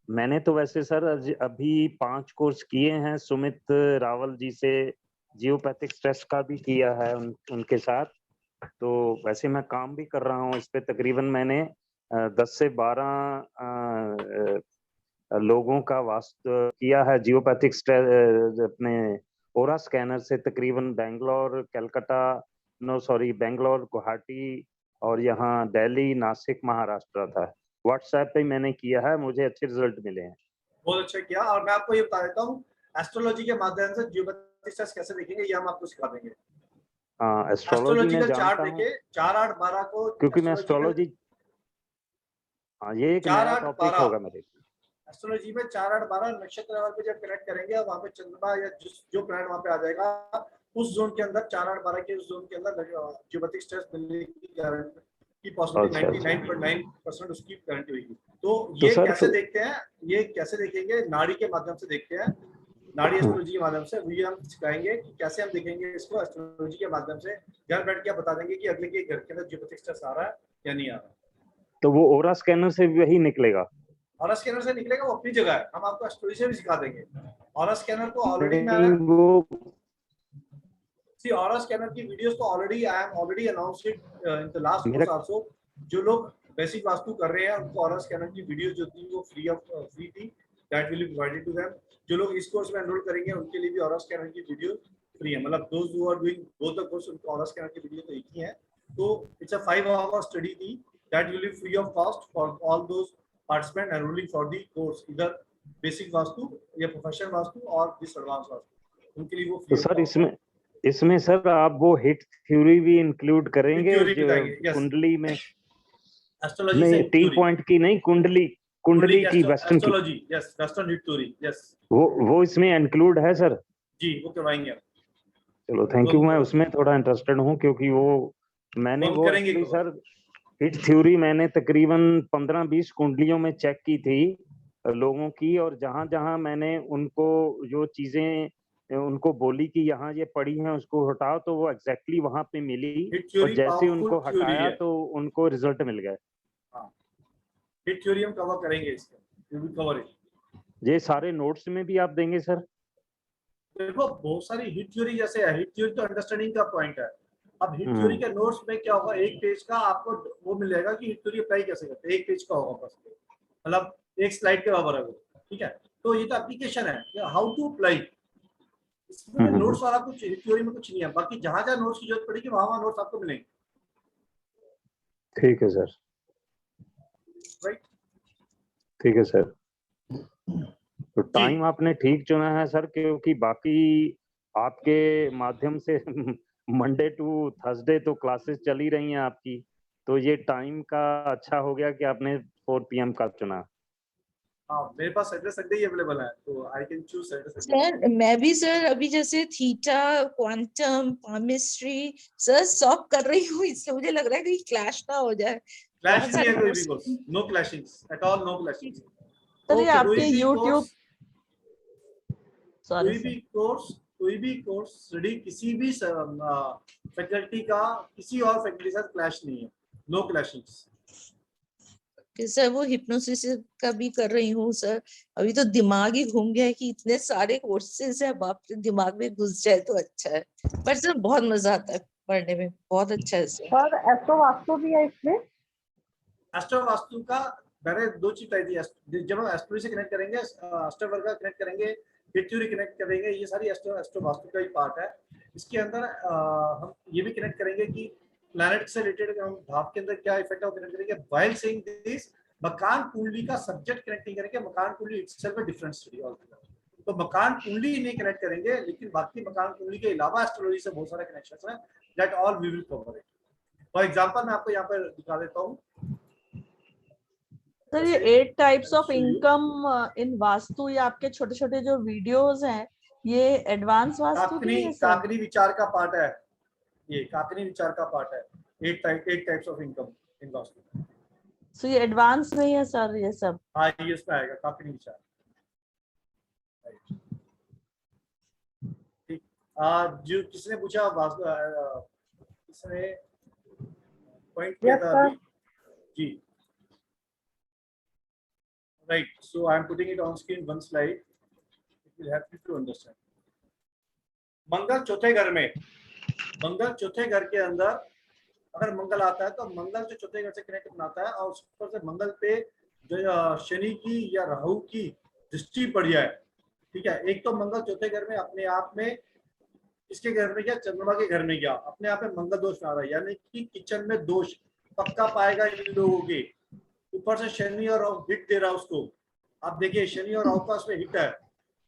मैंने तो वैसे सर अभी 5 कोर्स किए हैं सुमित रावल जी से, जियोपैथिक स्ट्रेस का भी किया है उनके साथ। तो वैसे मैं काम भी कर रहा हूँ इस पे। तकरीबन मैंने 10 से 12 लोगों का वास्तव किया है जियोपैथिक स्ट्रेस अपने ओरा स्कैनर से। तकरीबन बेंगलोर, कलकत्ता, बेंगलोर, गुवाहाटी और यहाँ दिल्ली, नासिक, महाराष्ट्र था। व्हाट्सएप पे मैंने किया है, मुझे अच्छे रिजल्ट मिले हैं। बहुत अच्छा किया। और मैं आपको ये बता देता हूँ, एस्ट्रोलॉजी के माध्यम से जियोपैथिक स्ट्रेस कैसे देखेंगे ये हम आपको सिखा देंगे। हाँ एस्ट्रोलॉजी में जानता हूँ, 4-8-12 को, क्योंकि मैं एस्ट्रोलॉजी, हाँ ये एक नया टॉपिक होगा मेरे। एस्ट्रोलॉजी में 4-8-12 नक्षत्र लेवल पे जब कनेक्ट करेंगे और वहाँ पे चंद्रमा या जो प्लैनेट वहाँ पे आ जाएगा, उस जोन के अंदर 4-8-12 के उस जोन के अंदर जियोपैथिक स्ट्रेस मिलने की गारंटी की पॉसिबिलिटी 99.9% उसकी गारंटी होगी। तो ये कैसे देखते हैं, ये कैसे देखेंगे? नाड़ी के माध्यम से देखते हैं, नाड़ी एस्ट्रोलॉजी के माध्यम से। वही हम सिखाएंगे कि कैसे हम देखेंगे इसको एस्ट्रोलॉजी के माध्यम से। घर बैठ के आप बता देंगे कि अगले के घर के अंदर जियोपैथिक स्ट्रेस आ रहा है या नहीं आ रहा। तो वो ओरा स्कैनर से वही निकलेगा? ऑरा स्कैनर से निकलेगा, वो अपनी जगह है। हम आपको एस्ट्रोलॉजी से भी सिखा देंगे। ऑरा स्कैनर को ऑलरेडी ऑरा स्कैनर की वीडियोस तो already I am already announced it in the last course also. जो लोग बेसिक वास्तु कर रहे हैं उनको ऑरा स्कैनर की वीडियो जो थी वो फ्री थी, that will be provided to them. जो लोग इस कोर्स में एनरोल करेंगे उनके लिए भी ऑरा स्कैनर की वीडियो फ्री है। मतलब those who are doing both the course, उनको ऑरा स्कैनर की वीडियो तो एक ही है। तो इट्स अ 5 आवर स्टडी थी that will be free of cost for all those participant enrolling for the course, either basic vastu या प्रोफेशनल वास्तु और दिस एडवांस वास्तु, उनके लिए वो तो सर इसमें सर आप वो हिट थ्योरी भी इंक्लूड करेंगे जो कुंडली में? एस्ट्रोलॉजी नहीं, टी पॉइंट की नहीं, कुंडली की western astrology, yes western hit theory, yes वो इसमें इंक्लूड है सर? जी वो करवाएंगे। चलो थैंक यू। मैं उसमें थोड़ा इंटरेस्टेड हूँ क्योंकि वो मैंने वो एक्चुअली सर हिट थ्योरी मैंने तकरीबन 15-20 कुंडलियों में चेक की थी लोगों की, और जहां जहां मैंने उनको जो चीजें उनको बोली कि यहाँ ये पड़ी हैं उसको हटाओ, तो वो एग्जैक्टली वहां पे मिली और जैसे उनको हटाया तो उनको रिजल्ट मिल गए। हिट थ्योरी हम कवर करेंगे, इसका भी कवर है। ये सारे नोट्स में भी आप देंगे सर? देखो बहुत सारी हिट थ्योरी जैसे है, हिट थ्योरी तो अंडरस्टैंडिंग का पॉइंट है। अब हिट थ्योरी के नोट्स में क्या होगा, एक पेज का आपको वो मिल जाएगा कि हिट थ्योरी अप्लाई कैसे करते हैं। एक पेज का होगा बस, मतलब एक स्लाइड के बराबर है वो, ठीक है। तो ये तो एप्लीकेशन है, हाउ टू अप्लाई। इसमें नोट्स वाला कुछ हिट थ्योरी में कुछ नहीं है। बाकी जहां जहां नोट्स की जरूरत पड़ेगी वहां नोट्स आपको मिलेंगे। ठीक है सर, राइट, ठीक है सर। तो टाइम आपने ठीक चुना है सर, क्योंकि बाकी आपके माध्यम से मंडे टू थर्सडे तो क्लासेस चल ही रही हैं आपकी, तो ये टाइम का अच्छा हो गया कि आपने 4 PM का चुना। हाँ मेरे पास सैटरडे संडे ही अवेलेबल है, तो I can choose Saturday Sunday. Sir मैं भी सर अभी जैसे थीटा, क्वांटम, केमिस्ट्री सर सब कर रही हूँ, इसलिए मुझे लग रहा है कि क्लाश ना हो जाए। क्लैश नहीं है कोई भी course, no clashings at all, no clashings. तो ये आपके YouTube कोई भी कोर्स कोई भी कोर्स स्टडी किसी भी फैकल्टी का किसी और फैकल्टी के साथ क्लैश नहीं है, नो क्लैशिंग्स। सर वो हिप्नोसिस का भी कर रही हूँ सर, अभी तो दिमाग ही घूम गया है कि इतने सारे कोर्सेज है, बाप रे, दिमाग में घुस जाए तो अच्छा है, पर सर बहुत मजा आता है पढ़ने में, बहुत अच्छा है सर। और एस्ट्रो वास्तु भी है इसमें? एस्ट्रो वास्तु का मैंने दो चीज बताई थी, जब हम एस्ट्रो से कनेक्ट करेंगे, एस्ट्रो वर्ग कनेक्ट करेंगे, हिट थ्योरी कनेक्ट करेंगे, ये सारी एस्ट्रो वास्तु का ही पार्ट है। इसके अंदर हम ये भी कनेक्ट करेंगे कि प्लैनेट से रिलेटेड हम भाव के अंदर क्या इफेक्ट है वो कनेक्ट करेंगे। व्हाइल सेइंग दिस, मकान कुंडली का सब्जेक्ट कनेक्ट नहीं करेंगे, मकान कुंडली itself a different study altogether. तो मकान कुंडली नहीं कनेक्ट करेंगे, लेकिन बाकी मकान कुंडली के अलावा एस्ट्रोलॉजी से बहुत सारे कनेक्शंस हैं, that all we will cover it. For example मैं आपको यहाँ पर दिखा देता हूँ। सर ये 8 types of income in vastu, ये आपके छोटे छोटे जो वीडियोस हैं, ये एडवांस वास्तु भी है सर? काकनी विचार का पार्ट है, ये काकनी विचार का पार्ट है, 8 types of income in Vastu. So ये एडवांस नहीं है सर ये सब? हाँ, ये उसमें आएगा काकनी विचार। ठीक, जो किसने पूछा किसने पॉइंट किया था अभी जी? Right, so I am putting it on screen one slide. It will help you to understand. मंगल चौथे घर में, मंगल चौथे घर के अंदर अगर मंगल आता है तो मंगल जो चौथे घर से कनेक्ट बनाता है और उस पर से मंगल पे जो शनि की या राहु की दृष्टि पड़ जाए, ठीक है। एक तो मंगल चौथे घर में अपने आप में, इसके घर में क्या, चंद्रमा के घर में क्या, अपने आप में मंगल दोष आ रहा है, यानी कि किचन में दोष पक्का पाएगा इन लोगों के। ऊपर से शनि और राहु हिट दे रहा है उसको, आप देखिए शनि और राहु का उसमें हिट है,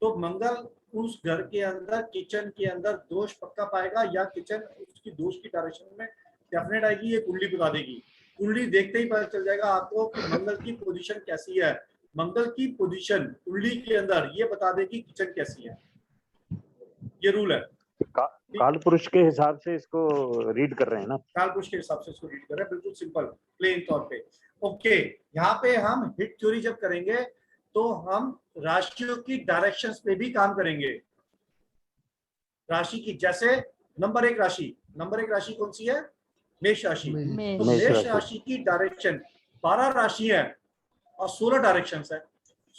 तो मंगल उस घर के अंदर किचन के अंदर दोष पक्का पाएगा, या किचन उसकी दोष की डायरेक्शन में डेफिनेट आएगी। ये कुंडली बता देगी, कुंडली देखते ही पता चल जाएगा आपको कि मंगल की पोजीशन कैसी है। मंगल की पोजीशन कुंडली के अंदर ये बता देगी किचन कैसी है, ये रूल है। काल पुरुष के हिसाब से इसको रीड कर रहे हैं ना? काल पुरुष के हिसाब से इसको रीड कर रहे हैं, बिल्कुल सिंपल प्लेन तौर पे। ओके, यहाँ पे हम हिट थ्योरी जब करेंगे तो हम राशियों की डायरेक्शंस पे भी काम करेंगे। राशि की, जैसे नंबर एक राशि कौन सी है? मेष राशि। तो मेष राशि की डायरेक्शन 12 राशि है और 16 डायरेक्शंस है,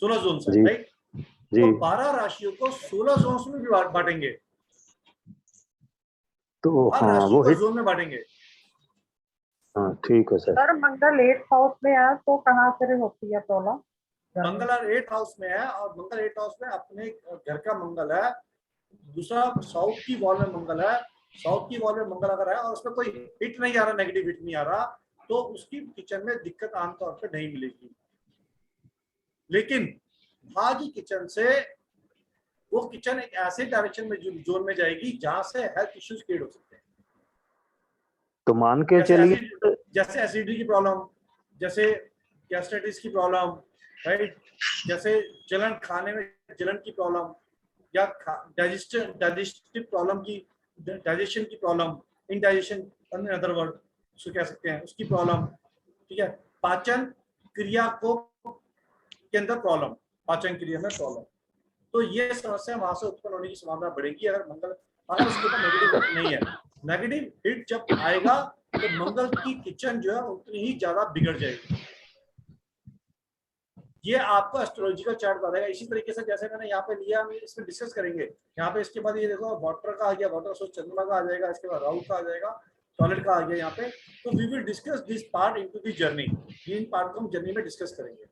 16 जोन है, राइट? तो 12 राशियों को 16 जोन्स में भी बांटेंगे, तो हाँ वो हिट जोन में बांटेंगे। हाँ ठीक है सर। सर मंगल 8th हाउस में है तो कहाँ से होती है तोला? मंगल 8th हाउस में है, और मंगल 8th हाउस में अपने घर का मंगल है। दूसरा साउथ की वॉल में मंगल है, साउथ की वॉल में मंगल अगर है और उसमें कोई हिट नहीं आ रहा, नेगेटिव हिट नहीं आ रहा, तो उसकी किचन में दिक्कत आमतौर पर नहीं मिलेगी। लेकिन भागी किचन से वो किचन एक ऐसे डायरेक्शन में जोन में जाएगी जहां से हेल्थ इश्यूज क्रिएट हो सकते हैं। तो मान के चलिए जैसे एसिडिटी की प्रॉब्लम, जैसे गैस्ट्राइटिस की प्रॉब्लम, राइट, जैसे जलन, खाने में जलन की प्रॉब्लम, या डाइजेस्टिव प्रॉब्लम की, डाइजेशन की problem, indigestion in other word उसको कह सकते हैं, उसकी प्रॉब्लम, ठीक है। पाचन क्रिया को के अंदर प्रॉब्लम, पाचन क्रिया में प्रॉब्लम, तो ये समस्या वहां से उत्पन्न होने की संभावना बढ़ेगी अगर मंगल, अगर उसके ऊपर नेगेटिव हिट नहीं है। नेगेटिव हिट जब आएगा तो मंगल की किचन जो है उतनी ही ज्यादा बिगड़ जाएगी। ये आपको एस्ट्रोलॉजिकल चार्ट बताएगा। इसी तरीके से जैसे मैंने यहाँ पे लिया, हम इसमें डिस्कस करेंगे। यहाँ पे इसके बाद ये देखो वाटर का आ गया, वाटर सोर्स चंद्रमा का आ जाएगा, इसके बाद राहु का आ जाएगा, सॉलिड का आ गया यहाँ पे। तो we will discuss this part into the journey. इन पार्ट को हम जर्नी में डिस्कस करेंगे।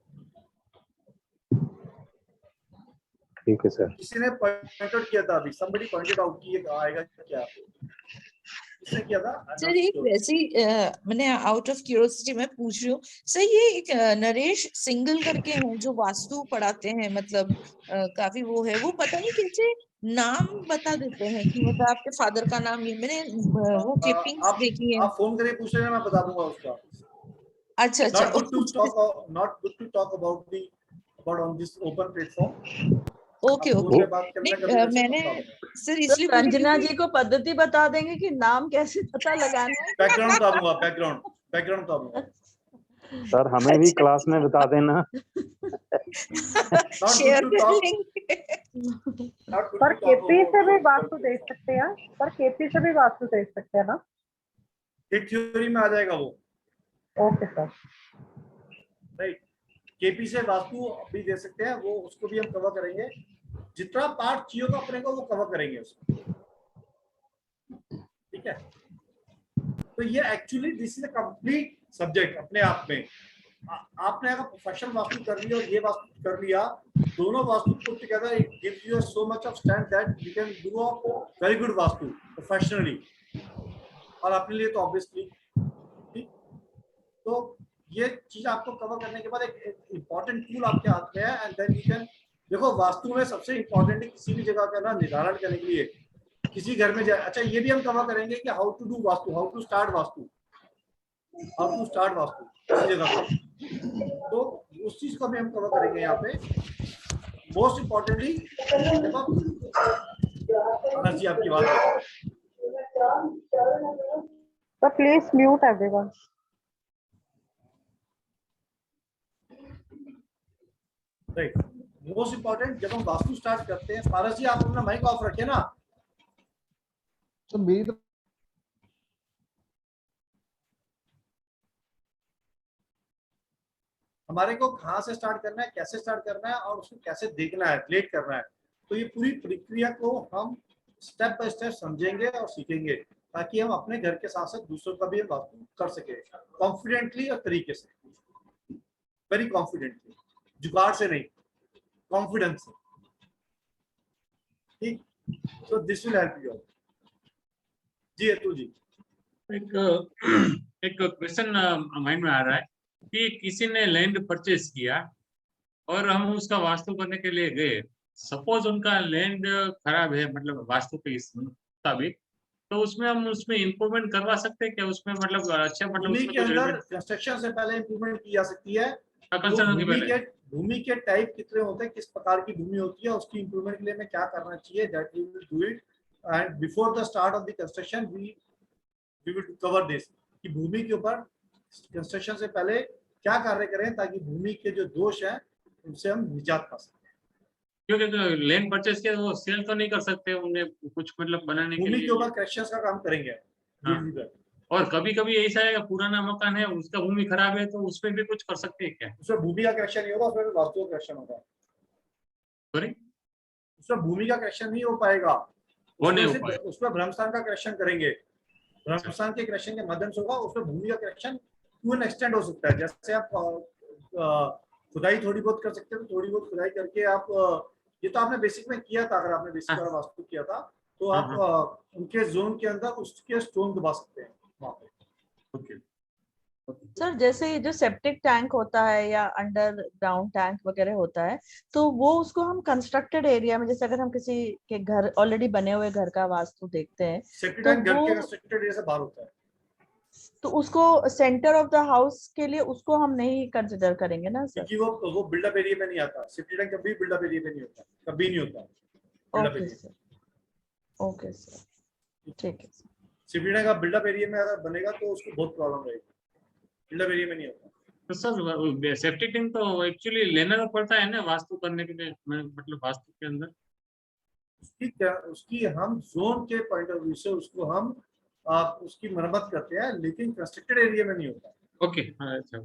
ठीक है सर। किसी ने पॉइंट आउट किया था अभी, somebody pointed out कि ये आएगा क्या, किसने किया था? सर एक वैसी मैंने आउट ऑफ क्यूरियोसिटी में पूछ रही हूँ सर, ये एक नरेश सिंगल करके हैं जो वास्तु पढ़ाते हैं, मतलब काफी वो है, वो पता नहीं कैसे नाम बता देते हैं कि मतलब आपके फादर का नाम, ये मैंने वो क्लिपिंग्स देखी है। आप फोन करके पूछ लेना, मैं बता दूंगा उसका। अच्छा अच्छा, not good to talk about on this open platform। Okay okay, मैंने सर इसलिए रंजना जी को पद्धति बता देंगे कि नाम कैसे पता लगाना है। बैकग्राउंड बता दूंगा, बैकग्राउंड बता दूंगा सर, हमें भी क्लास में बता देना। शेयर to कर talk. लेंगे। Not good पर to talk केपी से भी about वास्तु देख सकते हैं, पर केपी से भी वास्तु देख सकते हैं ना? हिट थ्योरी में आ जाएगा वो, ओके सर। राइट। केपी से वास्तु भी दे सकते हैं, वो उसको भी हम कवर करेंगे, जितना पार्ट चाहिए होगा अपने को वो कवर करेंगे उसको, ठीक है। तो ये actually this is a complete subject अपने आप में। आपने अगर प्रोफेशनल वास्तु कर लिया और ये वास्तु कर लिया, दोनों vastu put together, it gives you so much of stand that you can do a very good vastu professionally, और अपने लिए तो ऑब्वियसली, ठीक। तो ये चीज आपको कवर करने के बाद एक इंपॉर्टेंट टूल आपके हाथ में है, एंड देन यू कैन, देखो वास्तु में सबसे इंपॉर्टेंट है किसी भी जगह का ना निर्धारण करने के लिए, किसी घर में जाए। अच्छा, ये भी हम कवर करेंगे कि how to do vastu, how to start vastu, how to start vastu किसी जगह पे, तो उस चीज को भी हम कवर करेंगे यहाँ पे। मोस्ट इम्पोर्टेंटली देखो जी आपकी बात है, तो please mute everyone. Right. Most important जब हम वास्तु स्टार्ट करते हैं, पारस जी आप अपना माइक ऑफ रखिए ना। तो मेरी तो हमारे को कहाँ से स्टार्ट करना है, कैसे स्टार्ट करना है, और उसको कैसे देखना है, रिलेट करना है, तो ये पूरी प्रक्रिया को हम स्टेप बाय स्टेप समझेंगे और सीखेंगे, ताकि हम अपने घर के साथ साथ दूसरों का भी वास्तु कर सके कॉन्फिडेंटली और तरीके से, वेरी कॉन्फिडेंटली, जुगाड़ से नहीं, कॉन्फिडेंस से, ठीक। So this will help you. जी अतुल जी। एक क्वेश्चन माइंड में आ रहा है कि किसी ने लैंड परचेज किया और हम उसका वास्तु करने के लिए गए, सपोज उनका लैंड खराब है, मतलब वास्तु के मुताबिक, तो उसमें हम उसमें इम्प्रूवमेंट करवा सकते हैं क्या? उसमें मतलब अच्छा, मतलब भूमि उसमें के कुछ अंदर कंस्ट्रक्शन से पहले इम्प्रूवमेंट की जा सकती है। कंस्ट्रक्शन के पहले भूमि के टाइप कितने होते हैं, किस प्रकार की भूमि होती है, उसकी इम्प्रूवमेंट के लिए हमें क्या करना चाहिए, that we will do it, and before the start of the construction we will cover this, कि भूमि के ऊपर कंस्ट्रक्शन से पहले क्या कार्य करें ताकि भूमि के जो दोष है उनसे हम निजात पा सकें। क्योंकि जो लैंड परचेज किया वो सेल तो नहीं कर सकते, उन्हें कुछ मतलब बनाने के भूमि लिए के ऊपर करेक्शंस का काम करेंगे। हाँ। और कभी कभी ऐसा है कि पुराना मकान है, उसका भूमि खराब है, तो उसमें भी कुछ कर सकते हैं क्या? उसमें भूमि का करेक्शन नहीं होगा, उसमें वास्तु का करेक्शन होगा। सॉरी, उसमें भूमि का करेक्शन नहीं हो पाएगा, वो नहीं हो पाएगा। उसमें ब्रह्मस्थान का करेक्शन करेंगे, ब्रह्मस्थान के करेक्शन के माध्यम से होगा। उसमें भूमि का करेक्शन टू एन एक्सटेंड हो सकता है, जैसे आप खुदाई थोड़ी बहुत कर सकते हो, थोड़ी बहुत खुदाई करके आप, ये तो आपने बेसिक में किया था, अगर आपने बेसिक वाला वास्तु किया था तो आप उनके जोन के अंदर उसके स्टोन दबा सकते हैं वहाँ पे। ओके सर, जैसे जो सेप्टिक टैंक होता है या अंडरग्राउंड टैंक वगैरह होता है, तो वो उसको हम कंस्ट्रक्टेड एरिया में, जैसे अगर हम किसी के घर ऑलरेडी बने हुए घर का वास्तु देखते हैं, सेप्टिक तो टैंक घर के वो कंस्ट्रक्टेड एरिया से बाहर होता है, तो उसको सेंटर ऑफ द हाउस के लिए उसको हम नहीं कंसिडर करेंगे ना सर? क्योंकि वो बिल्डअप एरिया में नहीं आता। सेप्टिक टैंक कभी बिल्डअप एरिया में नहीं होता, कभी नहीं होता buildup okay area. Sir, okay sir, ठीक है। सेप्टिक टैंक का बिल्डअप एरिया में अगर बनेगा तो उसको बहुत प्रॉब्लम रहेगी, बिल्डअप एरिया में नहीं होता। तो सर सेफ्टी टैंक तो एक्चुअली लेना तो पड़ता है ना वास्तु करने के लिए, मतलब वास्तु के अंदर उसकी हम जोन के पॉइंट ऑफ व्यू से उसको हम उसकी मरम्मत करते हैं, लेकिन कंस्ट्रक्टेड एरिया में नहीं होता। ओके, अच्छा।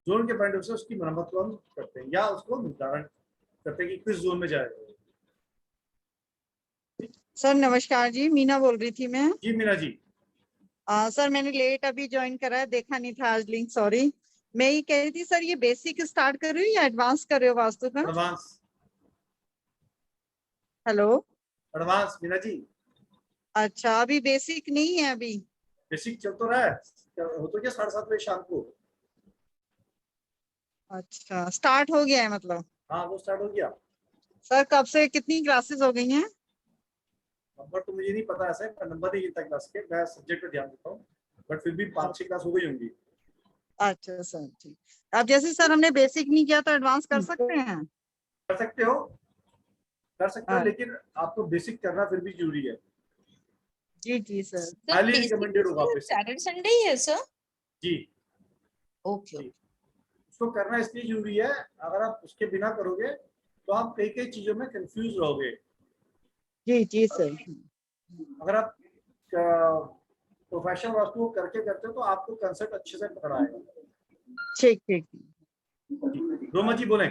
जोन के पॉइंट ऑफ व्यू से उसकी मरम्मत को हम करते हैं या उसको निर्धारण करते हैं कि किस जोन में जाएगा। सर नमस्कार जी, मीना बोल रही थी मैं। जी मीना जी। सर मैंने लेट अभी ज्वाइन करा है, देखा नहीं था आज लिंक, सॉरी। मैं ये कह रही थी सर, ये बेसिक स्टार्ट कर रही हो या एडवांस कर रहे हो वास्तु का? Advance. Hello, advance Meena ji. अच्छा, अभी बेसिक नहीं है? अभी बेसिक चल तो रहा है, हो तो क्या 7:30 बजे शाम को। अच्छा, स्टार्ट हो गया है मतलब? हाँ वो स्टार्ट हो गया। सर कब से कितनी क्लासेस हो गई हैं? नंबर तो मुझे नहीं पता ऐसे, नंबर नहीं गिनता क्लास के, मैं सब्जेक्ट पे ध्यान देता हूँ, बट फिर भी 5-6 क्लास हो गई होंगी। अच्छा सर, ठीक। अब जैसे सर हमने बेसिक नहीं किया तो एडवांस कर सकते हैं? कर सकते हो, लेकिन आपको बेसिक करना फिर भी जरूरी है। जी जी सर। हाईली रिकमेंडेड होगा। सैटरडे संडे ही है सर? जी ओके। उसको करना इसलिए जरूरी है, अगर आप उसके बिना करोगे तो आप कई कई चीजों में कंफ्यूज रहोगे। जी जी सर। अगर आप प्रोफेशनल वास्तु को करके करते हो तो आपको कंसेप्ट अच्छे से पकड़ आएगा। ठीक ठीक। रोमा जी बोलें।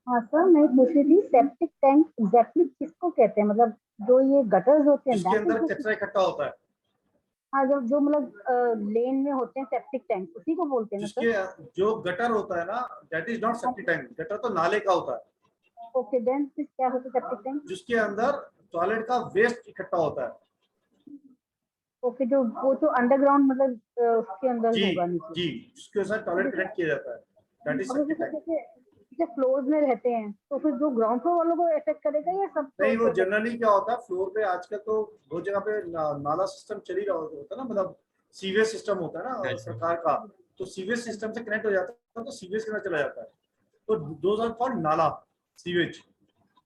हाँ सर, मैं पूछ रही थी सेप्टिक टैंक एग्जैक्टली किसको कहते हैं, मतलब जो ये गटर्स होते हैं जिसके अंदर कचरा इकट्ठा होता है। हाँ, जो मतलब लेन में होते हैं सेप्टिक टैंक, उसी को बोलते हैं ना सर? जिसके जो गटर होता है ना, that is not septic tank. Gutter तो नाले का होता है। ओके, देन फिर क्या होता है सेप्टिक टैंक? जिसके अंदर टॉयलेट का वेस्ट इकट्ठा होता है। ओके, जो वो तो अंडरग्राउंड मतलब उसके अंदर जी होगा नीचे। जी, उसके साथ टॉयलेट कनेक्ट किया जाता है, दैट इज सेप्टिक टैंक। जैसे फ्लोर्स में रहते हैं तो फिर जो ग्राउंड फ्लोर वालों को इफेक्ट करेगा या सब? नहीं, वो जनरली क्या होता है, फ्लोर पे आजकल तो बहुत जगह पे नाला सिस्टम चल ही रहा होता है ना, मतलब सीवेज सिस्टम होता है ना सरकार का, तो सीवेज सिस्टम से कनेक्ट हो जाता है तो सीवेज के अंदर चला जाता है। तो दोज आर कॉल्ड नाला sewage,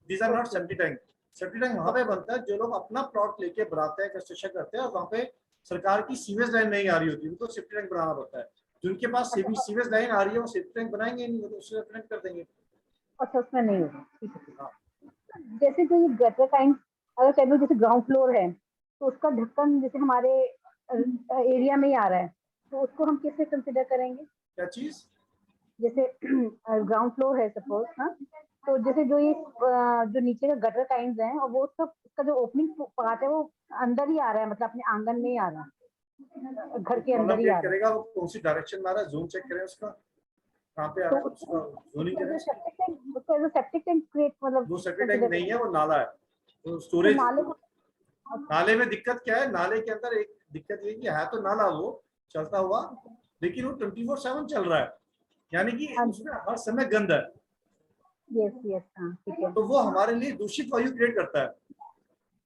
these are not septic tank. Septic tank वहां पे बनता है जो लोग अपना प्लॉट लेके बनाते हैं, कंस्ट्रक्शन करते हैं और वहां पे सरकार की सीवेज लाइन नहीं आ रही होती, उनको सेप्टिक टैंक बनाना पड़ता है। जिनके पास सीवेज लाइन आ रही है वो सेप्टिक टैंक बनाएंगे नहीं, तो उससे कनेक्ट कर देंगे। अच्छा, उसमें नहीं होगा, ठीक है। जैसे जो ये गटर काइंड, अगर कह लो जैसे ग्राउंड फ्लोर है तो उसका ढक्कन जैसे हमारे एरिया में ही आ रहा है, तो उसको हम कैसे कंसिडर करेंगे? क्या चीज? जैसे ग्राउंड फ्लोर है सपोज, हाँ, तो जैसे जो ये जो नीचे का गटर काइंड है और वो उसका जो ओपनिंग पार्ट है वो अंदर ही आ रहा है, मतलब अपने आंगन में ही आ रहा है, घर के अंदर ही आ रहा है। करेगा वो कौन सी डायरेक्शन में आ रहा है, जोन चेक करें उसका कहाँ पे आ रहा है, उसका जोनिंग करें। सेप्टिक टैंक क्रिएट मतलब वो सेप्टिक टैंक नहीं है, वो नाला है, वो स्टोरेज। नाले में दिक्कत क्या है, नाले के अंदर एक दिक्कत ये कि है तो नाला वो चलता हुआ, लेकिन वो 24/7 चल रहा है, यानी कि उसमें हर समय गंद है। यस यस, हाँ ठीक है। तो वो हमारे लिए दूषित वायु क्रिएट करता है,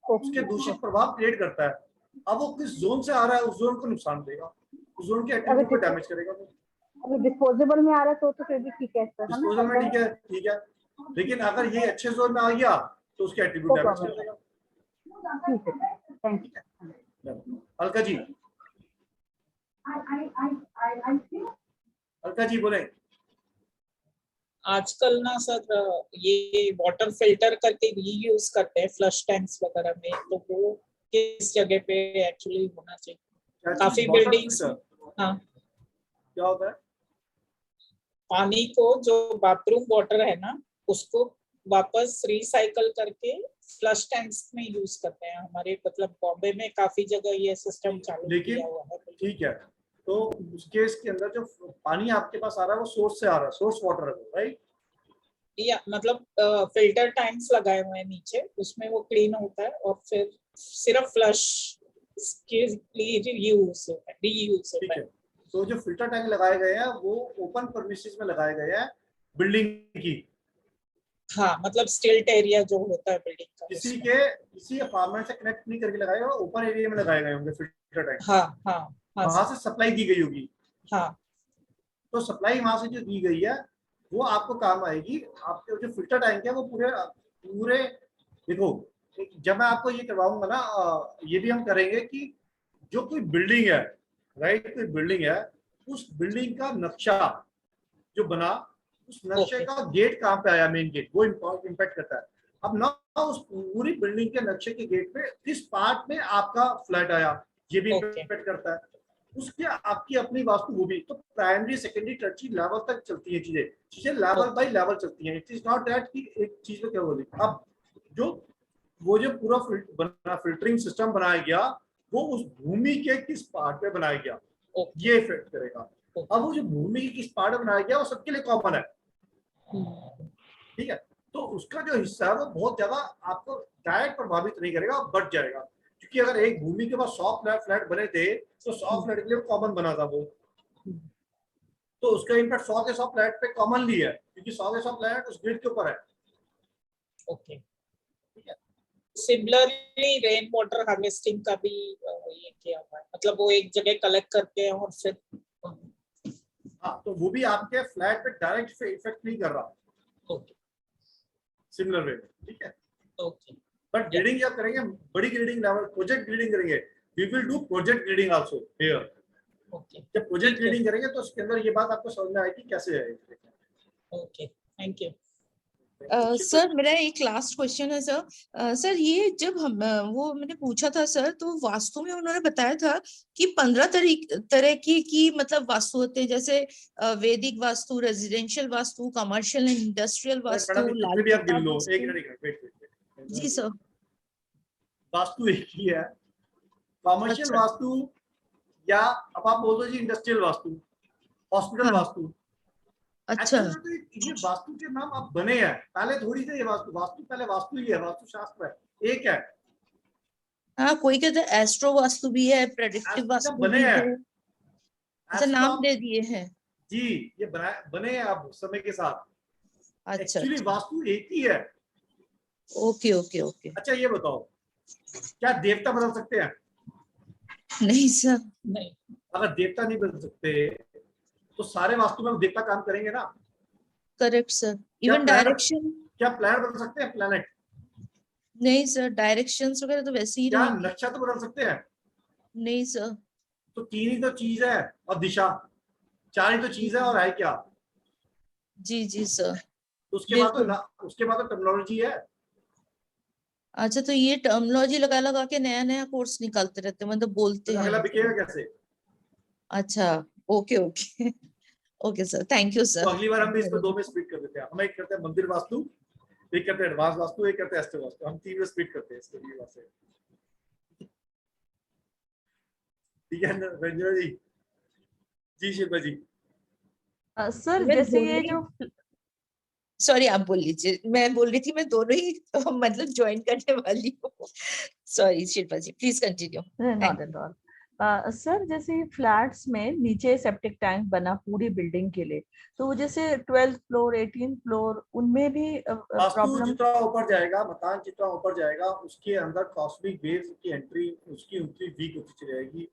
उसके दूषित प्रभाव क्रिएट करता है। अब वो किस जोन से आ रहा है उस जोन को नुकसान देगा, उस जोन के एक्टिविटी को डैमेज करेगा। अगर डिस्पोजेबल में आ रहा है तो फिर भी ठीक है सर, है ना? डिस्पोजल में ठीक है, लेकिन अगर ये अच्छे जोन में आ गया तो उसकी एक्टिविटी डैमेज कर देगा। ठीक है, थैंक यू। अलका जी, अलका जी बोले। आजकल ना सर ये वाटर फिल्टर करके रीयूज करते हैं फ्लश टैंक्स वगैरह में, तो वो किस जगह पे एक्चुअली होना चाहिए? काफी बिल्डिंग्स। हाँ, क्या होता है? पानी को जो बाथरूम वाटर है ना उसको वापस रिसाइकल करके फ्लश टैंक्स में यूज करते हैं हमारे, मतलब बॉम्बे में काफी जगह ये सिस्टम चालू किया हुआ है। ठीक है, तो उस केस के अंदर जो पानी आपके पास आ रहा है वो सोर्स से आ रहा है, सोर्स वाटर है, राइट? या मतलब फिल्टर टैंक्स लगाए हुए हैं नीचे, उसमें वो क्लीन होता है और फिर सिर्फ फ्लश के लिए यूज होता है, रीयूज होता है। तो जो फिल्टर टैंक लगाए गए हैं वो ओपन परमिसेस में लगाए गए हैं बिल्डिंग की। हाँ, मतलब स्टिल्ट एरिया जो होता है बिल्डिंग का, किसी अपार्टमेंट से कनेक्ट नहीं करके लगाए गए, ओपन एरिया में लगाए गए होंगे फिल्टर टैंक। हाँ, वहां से सप्लाई दी गई होगी। हाँ, तो सप्लाई वहां से जो दी गई है वो आपको काम आएगी। आपके जो फिल्टर टैंक है वो पूरे देखो, जब मैं आपको ये करवाऊंगा ना, ये भी हम करेंगे कि जो कोई बिल्डिंग है, राइट, कोई बिल्डिंग है, उस बिल्डिंग का नक्शा जो बना, उस नक्शे का गेट कहाँ पे आया, मेन गेट, वो इम्पैक्ट करता है। अब ना उस पूरी बिल्डिंग के नक्शे के गेट पे किस पार्ट में आपका फ्लैट आया, ये भी इम्पैक्ट करता है। उसके आपकी अपनी वास्तु वो भी, तो प्राइमरी सेकेंडरी टर्शियरी लेवल तक चलती है चीजें लेवल बाय लेवल चलती हैं। इट इज नॉट दैट कि एक चीज में क्या बोली। अब वो जो पूरा फिल्टरिंग सिस्टम बनाया गया वो उस भूमि के किस पार्ट पे बनाया गया, ये इफेक्ट करेगा। अब वो जो भूमि की किस पार्ट में बनाया गया वो सबके लिए कॉमन है, ठीक है। तो उसका जो हिस्सा है वो बहुत ज्यादा आपको डायरेक्ट प्रभावित नहीं करेगा, बढ़ जाएगा। क्योंकि अगर एक भूमि के पास 100 फ्लैट बने थे तो 100 फ्लैट के लिए कॉमन बना था वो, तो उसका इम्पैक्ट 100 के 100 फ्लैट पे कॉमनली है, क्योंकि 100 के 100 फ्लैट उस ग्रिड के ऊपर है। ओके, ठीक है। सिमिलरली रेन वाटर हार्वेस्टिंग का भी ये किया हुआ है, मतलब वो एक जगह कलेक्ट करते हैं और फिर हाँ, तो वो भी आपके फ्लैट पे डायरेक्ट इफेक्ट नहीं कर रहा। ओके, सिमिलर वे में, ठीक है। ओके, बट ग्रेडिंग जब करेंगे, बड़ी ग्रेडिंग लेवल प्रोजेक्ट ग्रेडिंग करेंगे, we will do project grading also here. Okay जब प्रोजेक्ट रीडिंग करेंगे तो उसके अंदर ये बात आपको समझ में आएगी कैसे आएगी। Okay thank you. सर मेरा एक लास्ट क्वेश्चन है सर। सर ये जब हम वो मैंने पूछा था सर, तो वास्तु में उन्होंने बताया था कि 15 तरह की मतलब वास्तु होते हैं, जैसे Vedic Vastu, residential Vastu, commercial and industrial Vastu, madam भी आप गिन लो, एक वास्तु। Minute wait. जी सर। वास्तु एक ही है, कमर्शियल अच्छा। वास्तु या अब आप बोल दो जी इंडस्ट्रियल वास्तु, हॉस्पिटल हाँ। वास्तु। अच्छा। Actually तो ये वास्तु के नाम अब बने हैं, पहले थोड़ी थे ये वास्तु पहले वास्तु ही है, वास्तु शास्त्र है, एक है। हाँ, कोई कहते हैं एस्ट्रो वास्तु भी है, प्रेडिक्टिव एस्ट्रो वास्तु बने भी हैं, है। अच्छा, एस्ट्रो नाम दे दिए हैं। जी, ये बने हैं अब समय के साथ। अच्छा एक्चुअली अच्छा। वास्तु एक ही है। Okay okay okay. अच्छा ये बताओ, क्या देवता बदल सकते हैं? नहीं सर। नहीं। अगर देवता नहीं बदल सकते तो सारे वास्तु में देवता काम करेंगे ना। Correct sir. Even direction. क्या प्लैनेट बदल सकते हैं? प्लैनेट नहीं सर, डायरेक्शंस वगैरह तो वैसे ही क्या रहेंगे। नक्षत्र बदल सकते हैं? नहीं सर। तो तीन ही तो चीज है, और दिशा, चार ही तो चीज है, और है क्या? जी जी सर। तो उसके बिल्कुल। बाद तो टेक्नोलॉजी है। अच्छा, तो ये टर्मिनोलॉजी लगा लगा के नया नया कोर्स निकालते रहते हैं, मतलब बोलते तो हैं अगला बिकेगा मतलब। कैसे? अच्छा। Okay okay. Okay sir, thank you तो सर। अगली बार हम भी इसको दो में स्प्लिट कर देते हैं। हम एक करते हैं मंदिर वास्तु, एक करते हैं एडवांस वास्तु, एक करते हैं एस्ट्रो वास्तु। हम तीन में स्प्लिट करते हैं इसको अगली बार से। ठीक है ना रंजना जी? जी शिल्पा जी। सर जैसे ये जो सॉरी, आप बोल लीजिए। मैं बोल रही थी मैं दोनों ही मतलब ज्वाइन करने वाली हूँ। Sorry Shilpa ji, please continue. Not at all. Sir जैसे फ्लैट्स में नीचे सेप्टिक टैंक बना पूरी बिल्डिंग के लिए, तो वो जैसे 12th फ्लोर 18th फ्लोर उनमें भी वास्तु प्रॉब्लम। जितना ऊपर जाएगा, मकान जितना ऊपर जाएगा, उसके अंदर कॉस्मिक वेव्स की एंट्री उसकी उतनी वीक होती चली जाएगी।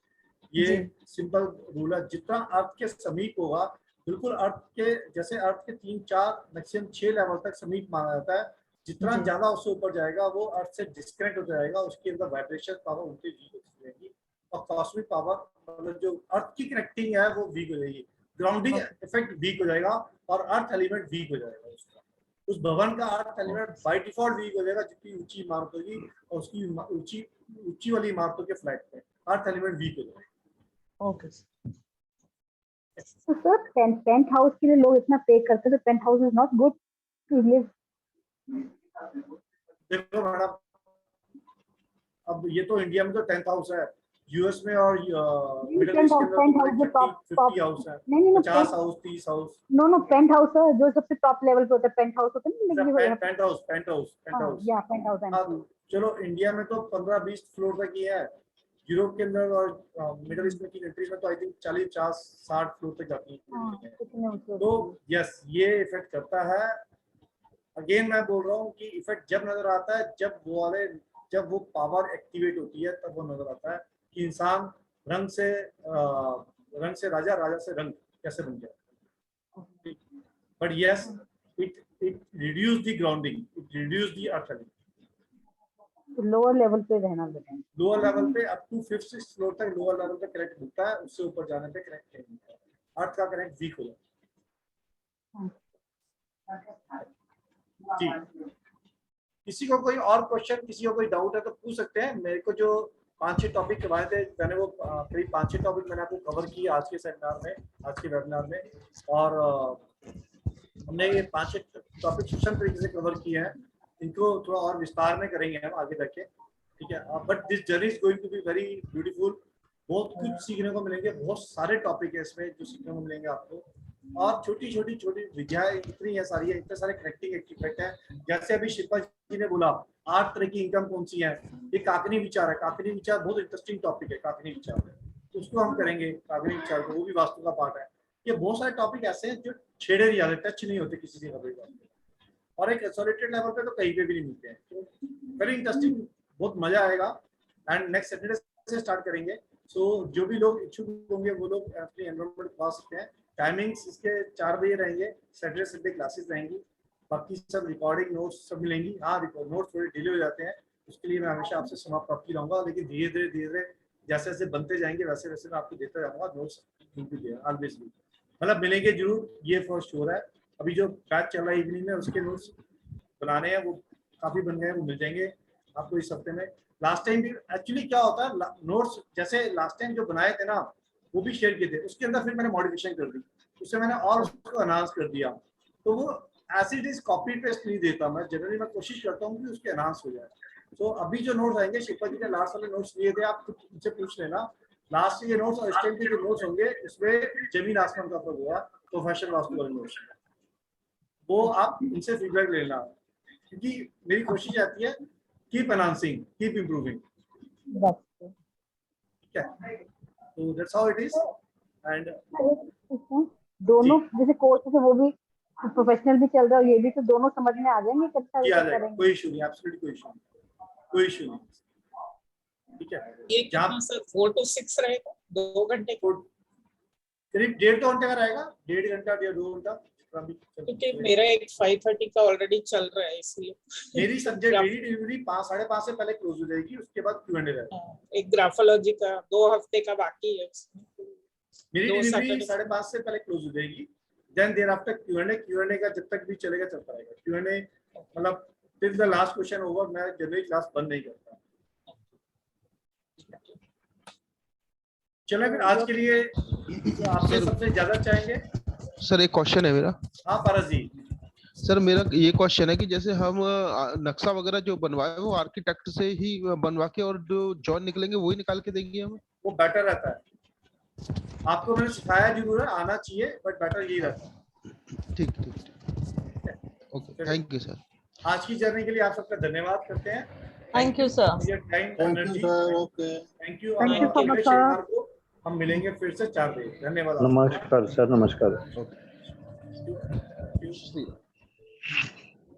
ये सिंपल रूल है। जितना अर्थ के समीप होगा, बिल्कुल अर्थ के जैसे अर्थ के 3-4 मैक्सिमम 6 लेवल तक समीप माना जाता है। जितना ज्यादा उससे ऊपर जाएगा वो अर्थ से डिस्कनेक्ट हो जाएगा, उसके अंदर वाइब्रेशन पावर उतनी वीक होती जाएगी, और कॉस्मिक पावर मतलब जो अर्थ की कनेक्टिंग है वो वीक हो जाएगी। ग्राउंडिंग इफेक्ट वीक हो जाएगा, और अर्थ एलिमेंट वीक हो जाएगा। उसका उस भवन का earth element by default weak हो जाएगा, जितनी ऊंची इमारत होगी, और उसकी ऊंची वाली इमारतों के फ्लैट में अर्थ एलिमेंट वीक हो जाएगा। ओके। तो सर पेंट हाउस के लिए लोग इतना पे करते हैं, तो paint house is not good to live. देखो मैडम, अब ये तो इंडिया में तो 10th हाउस है, यूएस में और मिडिल ईस्ट के अंदर तो 50 हाउस है, 50 house, 30 house. No paint house है जो सबसे टॉप लेवल पे होता है। पेंट हाउस होता है ना, पेंट हाउस। चलो इंडिया में तो 15-20 फ्लोर तक ही है। यूरोप के अंदर और मिडिल ईस्ट में की कंट्रीज में तो आई थिंक 40-50-60 फ्लोर तक जाती है। तो यस, ये इफेक्ट करता है। अगेन मैं बोल रहा हूँ कि इफेक्ट जब नजर आता है जब वो पावर एक्टिवेट होती है, तब वो नजर आता है कि इंसान रंग से राजा, राजा से रंग कैसे बन गया। But yes, it reduce the grounding, it reduce the earth element. Lower level पे रहना बेटर। लोअर लेवल पे अप टू 5th-6th फ्लोर तक लोअर लेवल पे कनेक्ट मिलता है, उससे ऊपर जाने पे कनेक्ट नहीं मिलता है। अर्थ का कनेक्ट वीक हो जाता है। जी, किसी को कोई और क्वेश्चन, किसी को कोई डाउट है तो पूछ सकते हैं। मेरे को जो 5-6 टॉपिक करवाए थे, मैंने वो करीब 5-6 टॉपिक मैंने आपको कवर किए आज के सेमिनार में, आज के वेबिनार में, और हमने ये 5-6 टॉपिक सूक्ष्म तरीके से कवर किए हैं। इनको थोड़ा और विस्तार में करेंगे हम आगे जाके, ठीक है। But this journey is going to be very beautiful. बहुत कुछ सीखने को मिलेंगे, बहुत सारे टॉपिक है इसमें जो सीखने को मिलेंगे आपको, और छोटी छोटी विद्याएं इतनी है सारी है, इतने सारे कनेक्टिंग इफेक्ट है। जैसे अभी शिल्पा जी ने बोला 8 तरह की इनकम कौन सी है, ये काकनी विचार है। काकनी विचार बहुत इंटरेस्टिंग टॉपिक है, काकनी विचार, तो उसको हम करेंगे। काकनी विचार को, वो भी वास्तु का पार्ट है। ये बहुत सारे टॉपिक ऐसे हैं जो छेड़े नहीं जाते, टच नहीं होते किसी से कभी, और एक आइसोलेटेड लेवल पे तो कहीं पे भी नहीं मिलते हैं। तो वेरी इंटरेस्टिंग, बहुत मजा आएगा। एंड नेक्स्ट सैटरडे से स्टार्ट करेंगे। सो जो भी लोग इच्छुक होंगे वो लोग अपनी एनरोलमेंट करवा सकते हैं। टाइमिंग्स इसके 4 बजे रहेंगे, सैटरडे संडे क्लासेस रहेंगी। बाकी सब रिकॉर्डिंग नोट्स सब मिलेंगी। हाँ, नोट्स थोड़े डिले हो जाते हैं, उसके लिए मैं हमेशा आपसे क्षमा प्राप्ति रहूंगा, लेकिन धीरे धीरे जैसे जैसे बनते जाएंगे वैसे वैसे मैं आपको देता जाऊंगा नोट्स ऑब्वियसली, मतलब मिलेंगे जरूर, ये फर्स्ट श्योर है। अभी जो बैच चल रहा है इवनिंग में उसके नोट्स बनाने हैं, वो काफी बन गए हैं, वो मिल जाएंगे आपको इस हफ्ते में। लास्ट टाइम भी एक्चुअली क्या होता है, नोट्स जैसे लास्ट टाइम जो बनाए थे ना वो भी शेयर किए थे, उसके अंदर फिर मैंने मॉडिफिकेशन कर दी, उससे मैंने और उसको एनहांस कर दिया। तो वो ऐसे इट इज कॉपी पेस्ट नहीं देता मैं, जनरली मैं कोशिश करता हूँ कि उसके एनहांस हो जाए। तो अभी जो नोट्स आएंगे, शिल्पा जी ने लास्ट वाले नोट्स लिए थे, आप उनसे पूछ लेना लास्ट ये नोट्स और इस टाइम के जो नोट्स होंगे उसमें जमीन आसमान का फर्क हुआ प्रोफेशनल वास्तु वाले नोट्स, वो आप इनसे फीडबैक लेना, क्योंकि मेरी कोशिश आती है कीप एनहांसिंग, कीप इंप्रूविंग, ठीक है। तो that's how it is. And दोनों जैसे कोर्स है वो भी प्रोफेशनल भी चल रहा है, ये भी, तो दोनों समझ में आ जाएंगे कितना करेंगे, कोई इशू नहीं, एब्सोल्युटली कोई इशू नहीं, कोई इशू नहीं, ठीक है। ये कितना सर 4 to 6 रहेगा, 2 घंटे, करीब 1.5 घंटे का रहेगा, 1.5 घंटा या 2 घंटा, क्योंकि मेरा एक 5:30 का ऑलरेडी चल रहा है, इसलिए मेरी सब्जेक्ट मेरी डिलीवरी 5 साढ़े 5 से पहले क्लोज हो जाएगी, उसके बाद Q&A रहेगा। एक ग्राफोलॉजी का 2 हफ्ते का बाकी है, मेरी डिलीवरी 5:30 से पहले क्लोज हो जाएगी, देन देयर आफ्टर Q&A का जब तक भी चलेगा चलता रहेगा। Q&A मतलब till the last question over, मैं जनरली क्लास बंद नहीं करता। चलो फिर आज के लिए आपसे सबसे ज्यादा चाहेंगे सर एक क्वेश्चन है मेरा। हाँ पारस जी। सर मेरा ये क्वेश्चन है कि जैसे हम नक्शा वगैरह जो बनवाए वो आर्किटेक्ट से ही बनवा के और जो जॉन निकलेंगे वही निकाल के देंगे हमें, वो बेटर रहता है। आपको मैंने सिखाया जरूर है, आना चाहिए, बट बेटर यही रहता है। ठीक ठीक, ओके, थैंक यू सर। आज की जर्नी के लिए आप सबका धन्यवाद करते हैं। Thank you sir. Okay, thank you. अगले शनिवार को हम मिलेंगे फिर से 4 बजे। धन्यवाद। नमस्कार सर, नमस्कार। ओके।